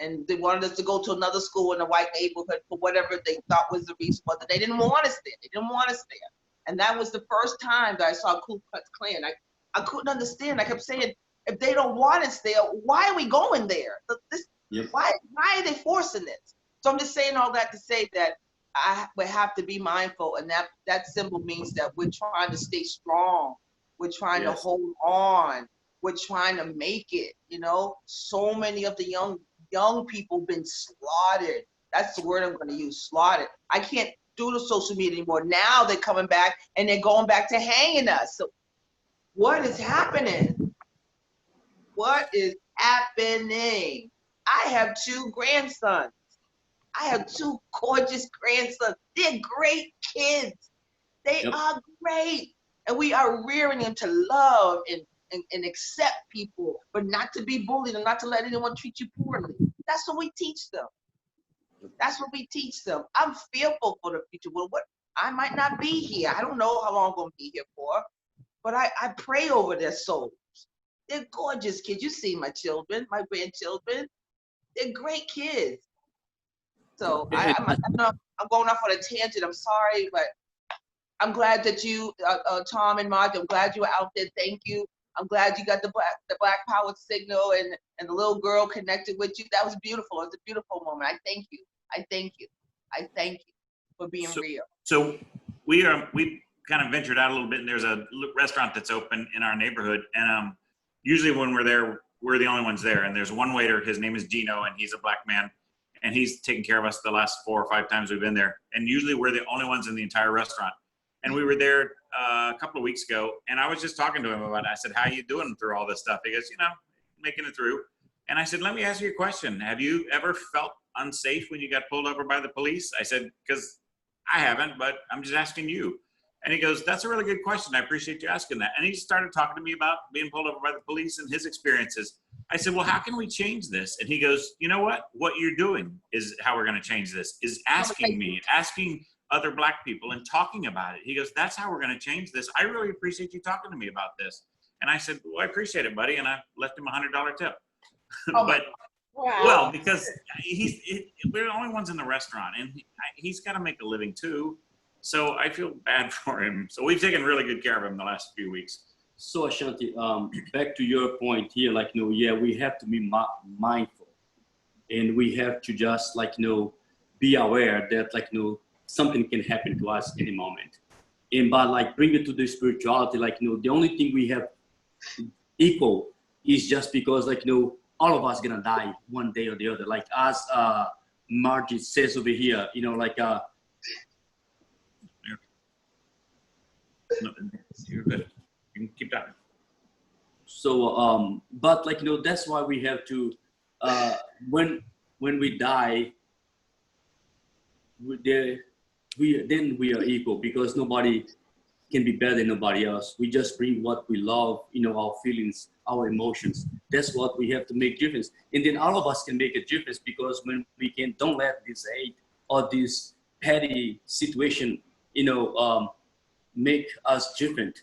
And they wanted us to go to another school in a white neighborhood for whatever they thought was the reason, but they didn't want us there. They didn't want us there. And that was the first time that I saw Ku Klux Klan. I couldn't understand. I kept saying, if they don't want us there, why are we going there? Why are they forcing this? So I'm just saying all that to say that we have to be mindful, and that symbol means that we're trying to stay strong. We're trying to hold on. We're trying to make it. You know, so many of the young people been slaughtered. That's the word I'm going to use, slaughtered. I can't do the social media anymore. Now they're coming back and they're going back to hanging us. So what is happening? What is happening? I have 2 grandsons. I have 2 gorgeous grandsons. They're great kids. They are great. And we are rearing them to love and accept people, but not to be bullied and not to let anyone treat you poorly. That's what we teach them. That's what we teach them. I'm fearful for the future. Well, I might not be here. I don't know how long I'm going to be here for, but I pray over their souls. They're gorgeous kids. You see my children, my grandchildren. They're great kids. So I know I'm going off on a tangent. I'm sorry, but I'm glad that you, Tom and Marge, I'm glad you were out there. Thank you. I'm glad you got the Black Power signal and the little girl connected with you. That was beautiful. It was a beautiful moment. I thank you. I thank you. I thank you for being real. So we kind of ventured out a little bit, and there's a restaurant that's open in our neighborhood. And usually when we're there, we're the only ones there. And there's one waiter, his name is Gino, and he's a black man. And he's taken care of us the last 4 or 5 times we've been there. And usually we're the only ones in the entire restaurant. And we were there a couple of weeks ago, and I was just talking to him about it. I said, how you doing through all this stuff? He goes, you know, making it through. And I said, let me ask you a question. Have you ever felt unsafe when you got pulled over by the police? I said, because I haven't, but I'm just asking you. And he goes, that's a really good question. I appreciate you asking that. And he started talking to me about being pulled over by the police and his experiences. I said, well, how can we change this? And he goes, you know what? What you're doing is how we're going to change this, is asking other black people and talking about it. He goes, that's how we're going to change this. I really appreciate you talking to me about this. And I said, well, I appreciate it, buddy. And I left him $100 tip. But wow. Well, because we're the only ones in the restaurant, and he's got to make a living too. So I feel bad for him. So we've taken really good care of him the last few weeks. So Ashanti, back to your point here, like, you know, yeah, we have to be mindful, and we have to just, like, you know, be aware that, like, you know, something can happen to us any moment. And but, like, bring it to the spirituality, like, you know, the only thing we have equal is just because, like, you know, all of us gonna die one day or the other. Like, as Margie says over here, you know, like, You're good. You can keep talking. So, but like, that's why we have to, when we die, then we are equal, because nobody can be better than nobody else. We just bring what we love, our feelings, our emotions. That's what we have to make difference. And then all of us can make a difference, because when we don't let this hate or this petty situation, make us different.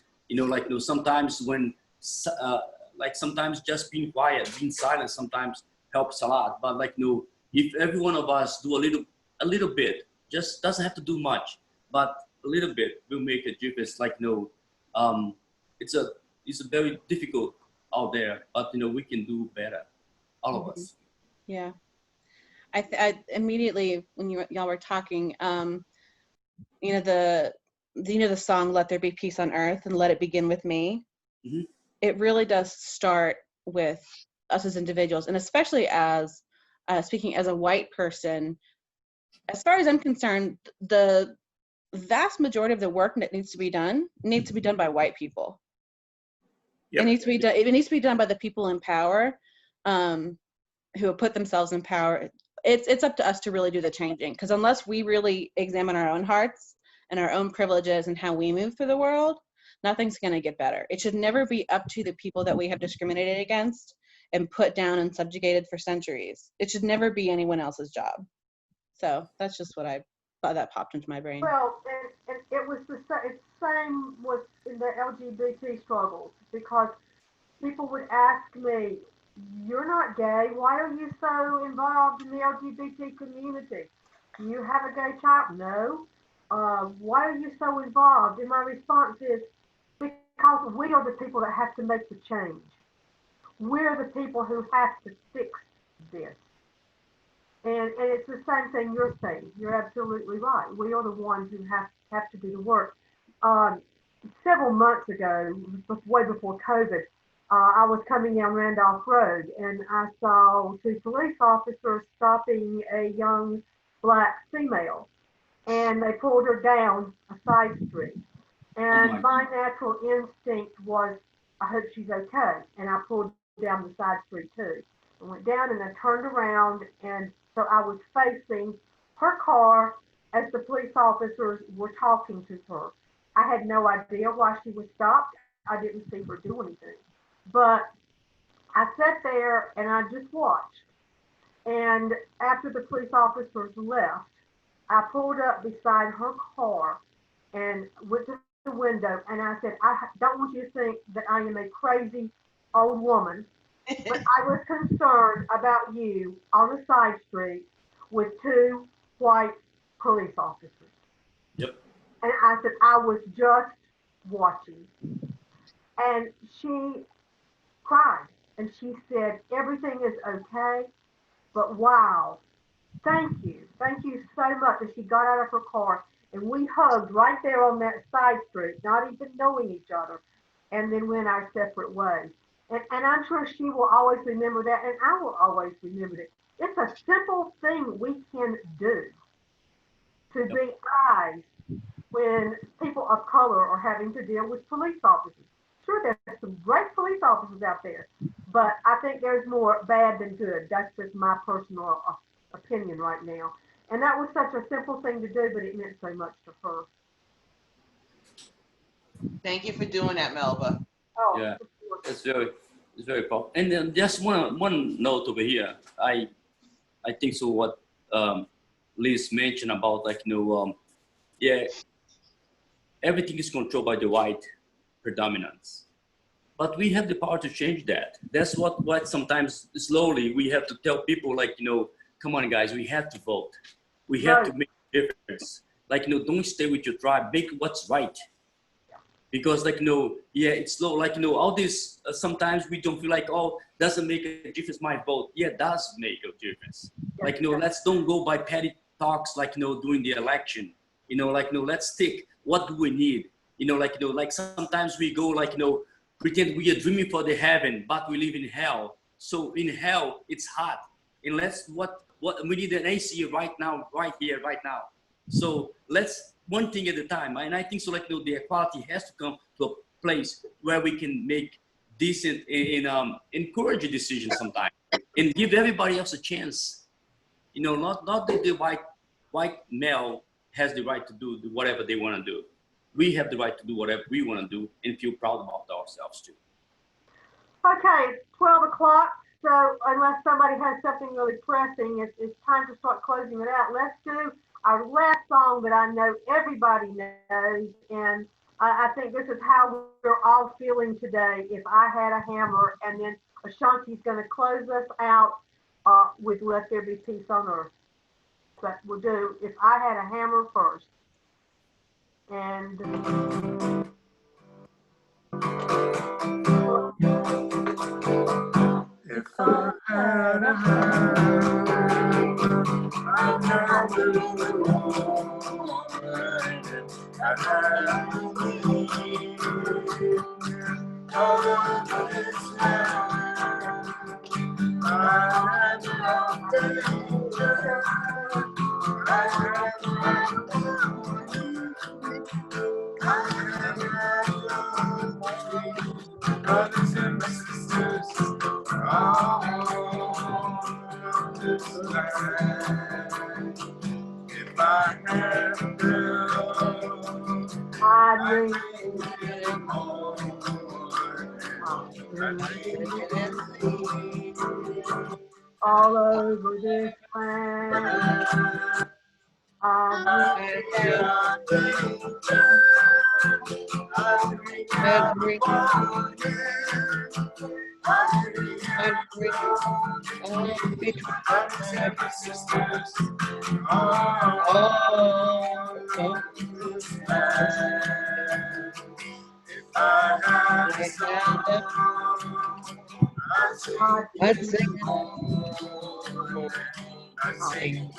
Sometimes when, sometimes just being quiet, being silent sometimes helps a lot. But if every one of us do a little bit, just doesn't have to do much, but a little bit will make a difference. It's a very difficult out there, but we can do better, all of us. Yeah. I immediately, when y'all were talking, the song "Let There Be Peace on Earth" and "Let It Begin with Me." Mm-hmm. It really does start with us as individuals, and especially as speaking as a white person. As far as I'm concerned, the vast majority of the work that needs to be done by white people. Yep. It needs to be done by the people in power, who have put themselves in power. It's up to us to really do the changing, because unless we really examine our own hearts and our own privileges and how we move through the world, nothing's going to get better. It should never be up to the people that we have discriminated against and put down and subjugated for centuries. It should never be anyone else's job. So that's just what I thought that popped into my brain. Well, and it was the same with in the LGBT struggles, because people would ask me, "You're not gay. Why are you so involved in the LGBT community? Do you have a gay child?" "No." "Why are you so involved?" And my response is, because we are the people that have to make the change. We're the people who have to fix this. And it's the same thing you're saying. You're absolutely right. We are the ones who have to do the work. Several months ago, way before COVID, I was coming down Randolph Road, and I saw two police officers stopping a young black female, and they pulled her down a side street. And my natural instinct was, I hope she's okay. And I pulled down the side street too. I went down and I turned around, and so I was facing her car as the police officers were talking to her. I had no idea why she was stopped. I didn't see her do anything. But I sat there and I just watched. And after the police officers left, I pulled up beside her car and went to the window, and I said, "I don't want you to think that I am a crazy old woman, but I was concerned about you on a side street with two white police officers." Yep. And I said, "I was just watching." And she cried, and she said, "Everything is okay, but wow, thank you so much." And she got out of her car, and we hugged right there on that side street, not even knowing each other, and then went our separate ways. And I'm sure she will always remember that, and I will always remember it. It's a simple thing we can do to be eyes when people of color are having to deal with police officers. Sure, there's some great police officers out there, but I think there's more bad than good. That's just my personal opinion right now. And that was such a simple thing to do, but it meant so much to her. Thank you for doing that, Melba. Oh, Yeah, it's very powerful. And then just one note over here. I think so. What Liz mentioned about everything is controlled by the white predominance, but we have the power to change that. That's what sometimes slowly we have to tell people, come on guys, we have to vote. We have to make a difference. Don't stay with your tribe, make what's right. Because it's slow, all this, sometimes we don't feel doesn't make a difference, my vote. Yeah, it does make a difference. Let's don't go by petty talks, during the election. Let's stick, what do we need? Sometimes we go, pretend we are dreaming for the heaven, but we live in hell. So in hell, it's hot. And what we need an AC right now, right here, right now. So let's one thing at a time. And I think so, like, the equality has to come to a place where we can make decent and encourage a decision sometimes and give everybody else a chance. You know, not that the white male has the right to do whatever they want to do. We have the right to do whatever we want to do and feel proud about ourselves too. Okay, 12 o'clock. So unless somebody has something really pressing, it's time to start closing it out. Let's do our last song that I know everybody knows, and I think this is how we're all feeling today. If I Had a Hammer, and then Ashanti's going to close us out with Let There Be Peace on Earth. But we'll do If I Had a Hammer first. And If I had a hand, I'd have it all. I'd have brothers and sisters, all this land. If I had a girl, I'd make it more. all over this land. I'd sing singing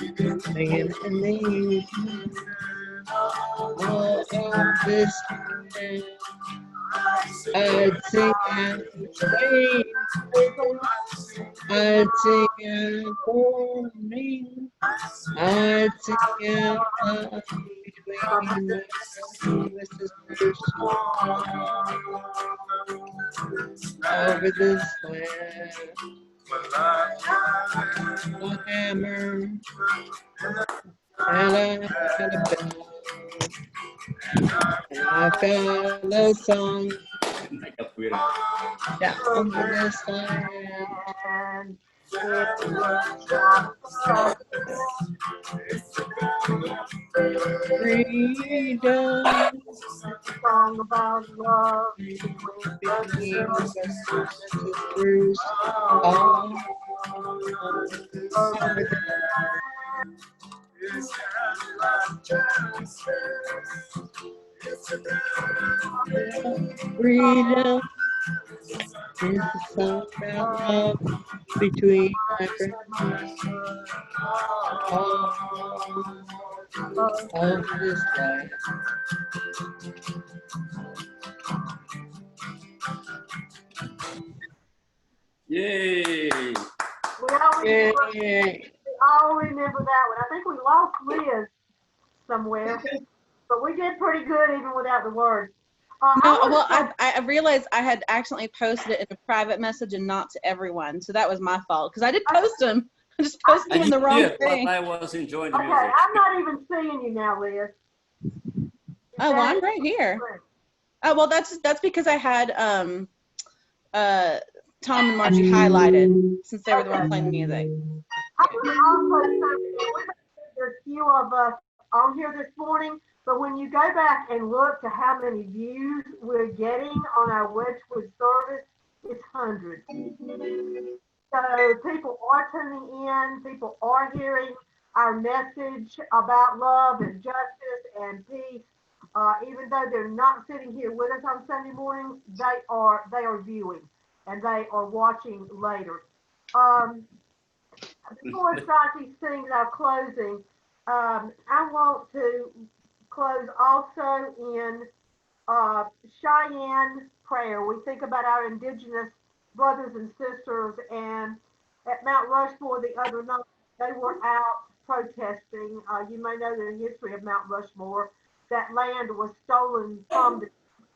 in the evening. All of this land. I'd sing and sing. I'd sing and mourning. I'd sing and between the sisters over this land. A hammer and I had a bell. And I've got a song down over this land. Freedom, Song about love between the sisters all over the freedom is the song about love between my friends all over this land. Yay! Yay. all remember that one. I think we lost Liz somewhere, but we did pretty good even without the words. No, well, I realized I had accidentally posted it in a private message and not to everyone, so that was my fault because I did post them. I just posted them in the wrong thing. I was enjoying the Okay, music. I'm not even seeing you now, Liz. Oh, well, I'm right here. Oh, well, that's because I had Tom and Margie highlighted since they were the one playing the music. I would also say there's few of us on here this morning, but when you go back and look to how many views we're getting on our Wedgwood service, it's hundreds. So people are tuning in, people are hearing our message about love and justice and peace. Even though they're not sitting here with us on Sunday morning, they are viewing and they are watching later. Before Santi sings our closing, I want to close also in Cheyenne prayer. We think about our indigenous brothers and sisters, and at Mount Rushmore the other night, they were out protesting. You may know the history of Mount Rushmore. that land was stolen from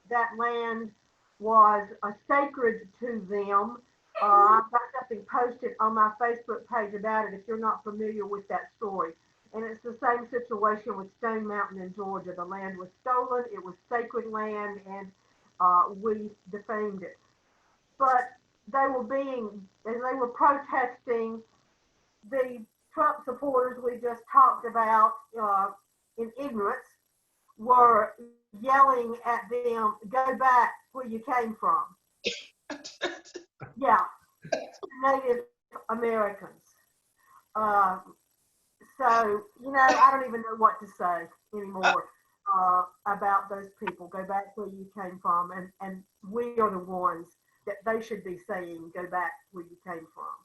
that land was sacred to them. I've got something posted on my Facebook page about it if you're not familiar with that story. And it's the same situation with Stone Mountain in Georgia. The land was stolen, it was sacred land, and we defamed it. But they were protesting, the Trump supporters we just talked about in ignorance were yelling at them, "Go back where you came from." Yeah, Native Americans. So, I don't even know what to say anymore about those people. Go back where you came from. And we are the ones that they should be saying, go back where you came from.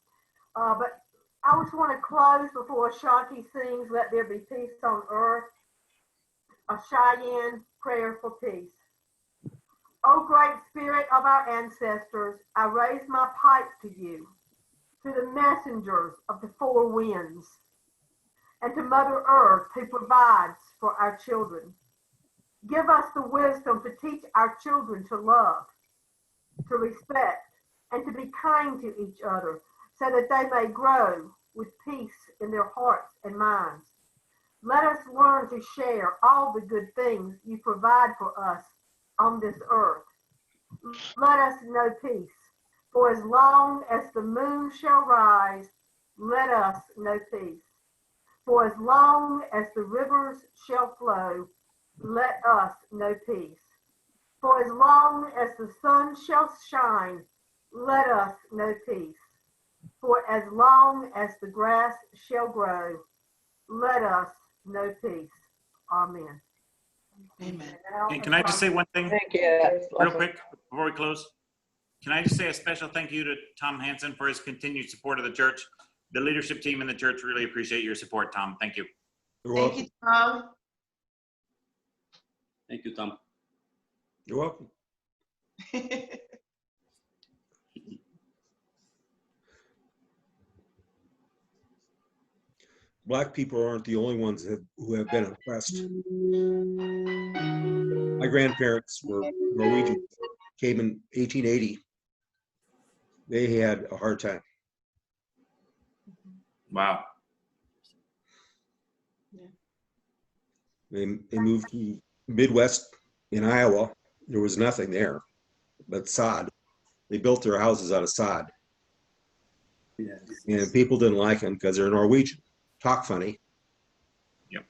But I just want to close before Ashanti sings, "Let There Be Peace on Earth," a Cheyenne prayer for peace. O great spirit of our ancestors, I raise my pipe to you, to the messengers of the four winds, and to Mother Earth who provides for our children. Give us the wisdom to teach our children to love, to respect, and to be kind to each other, so that they may grow with peace in their hearts and minds. Let us learn to share all the good things you provide for us on this earth. Let us know peace. For as long as the moon shall rise, let us know peace. For as long as the rivers shall flow, let us know peace. For as long as the sun shall shine, let us know peace. For as long as the grass shall grow, let us know peace. Amen. Amen. And can I just say one thing Thank you. real quick before we close? Can I just say a special thank you to Tom Hansen for his continued support of the church? The leadership team in the church really appreciate your support, Tom. Thank you. Thank you, Tom. Thank you, Tom. You're welcome. Black people aren't the only ones who have been oppressed. My grandparents were Norwegian, came in 1880. They had a hard time. Wow. They moved to Midwest in Iowa. There was nothing there but sod. They built their houses out of sod. Yes. And people didn't like them because they're Norwegian. Talk funny. Yep.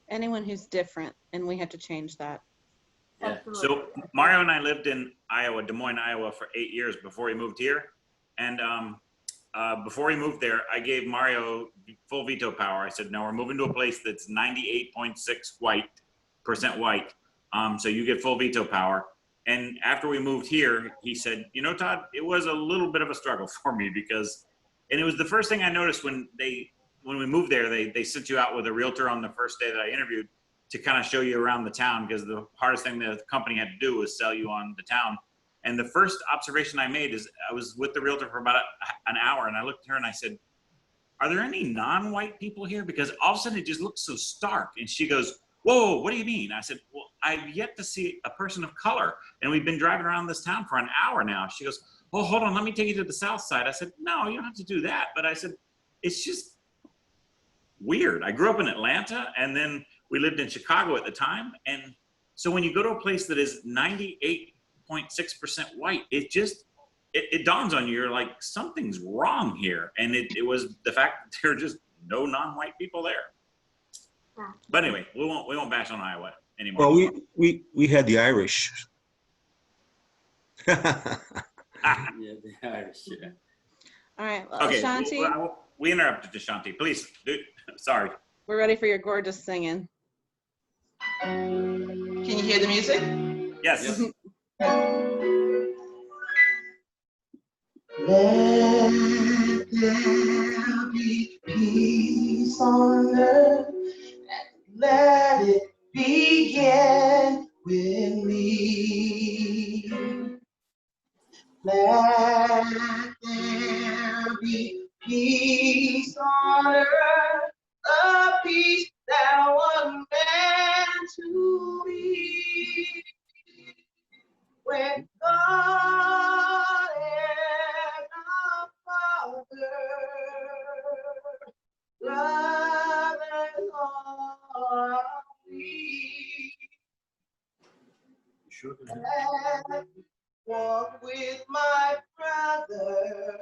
Anyone who's different, and we have to change that. Yeah. So Mario and I lived in Iowa, Des Moines, Iowa for 8 years before we moved here. And before we moved there, I gave Mario full veto power. I said, no, we're moving to a place that's 98.6% white. So you get full veto power. And after we moved here, he said, Todd, it was a little bit of a struggle for me because, and it was the first thing I noticed when we moved there, they sent you out with a realtor on the first day that I interviewed to kind of show you around the town, because the hardest thing the company had to do was sell you on the town. And the first observation I made is I was with the realtor for about an hour, and I looked at her and I said, are there any non-white people here? Because all of a sudden it just looks so stark. And she goes, whoa, what do you mean? I said, well, I've yet to see a person of color. And we've been driving around this town for an hour now. She goes, oh, hold on, let me take you to the south side. I said, no, you don't have to do that. But I said, it's just weird. I grew up in Atlanta, and then we lived in Chicago at the time. And so when you go to a place that is 98.6% white, it dawns on you, you're like, something's wrong here. And it was the fact that there are just no non-white people there. But anyway, we won't bash on Iowa anymore. Well, we had the Irish. Yeah, the Irish. Yeah. All right, well, Okay, Ashanti, we interrupted Ashanti. Please, sorry. we're ready for your gorgeous singing. Can you hear the music? Yes. Let there be peace on earth, and let it begin with me. Let there be peace on earth, a peace that one with God and our Father, brothers are we. And walk with my brother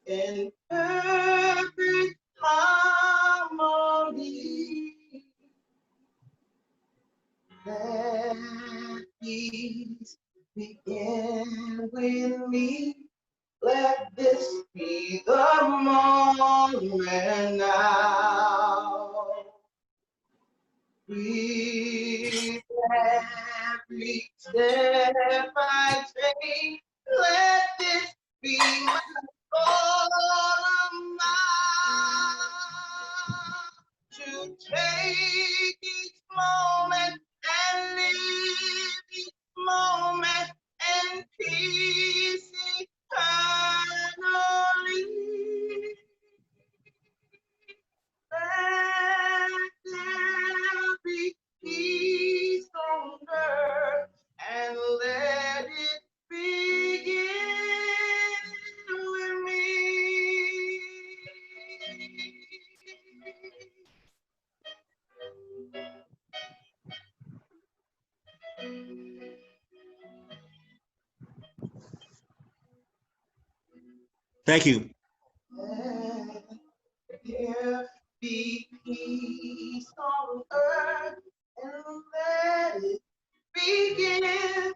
in perfect harmony. Let peace begin with me. Let this be the moment now. Breathe every step I take. Let this be my goal to take each moment and live each moment in peace eternally. Let there be peace on earth and let it begin with me. Thank you. Let there be peace on earth and let it begin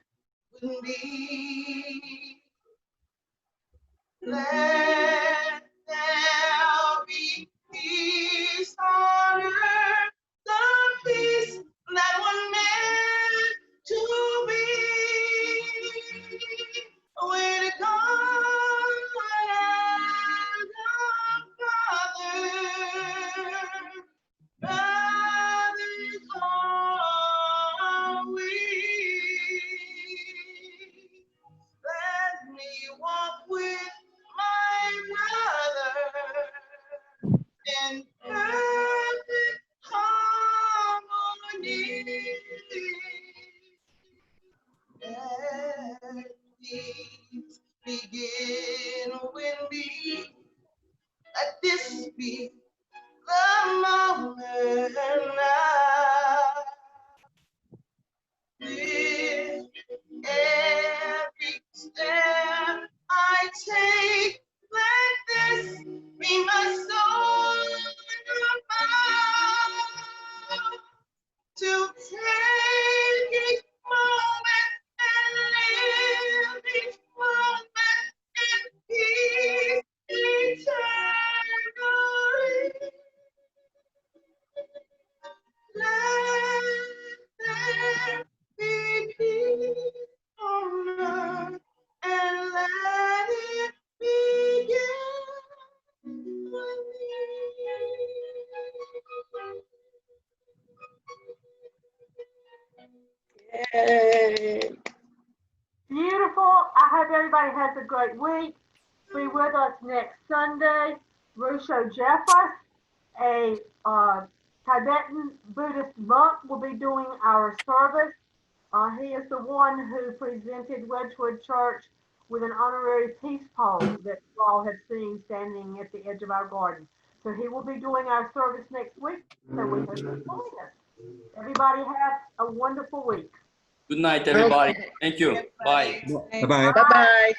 with me. Let there be peace on earth, the peace that was meant to be with God and our Father. Brothers are we. Let me walk with my brother in perfect harmony. Let peace begin with me. Let this be the moment now. With every step I take, let this be my soul vow to take each moment and live each moment in peace eternally. Let there be peace on earth and let it begin with Yay. Beautiful. I hope everybody has a great week. Be with us next Sunday. Rusho Jeffers, a Tibetan Buddhist monk, will be doing our service. He is the one who presented Wedgwood Church with an honorary peace pole that you all have seen standing at the edge of our garden. So he will be doing our service next week. So we hope you join us. Everybody have a wonderful week. Good night, everybody. Thank you. Bye. Bye-bye. Bye-bye.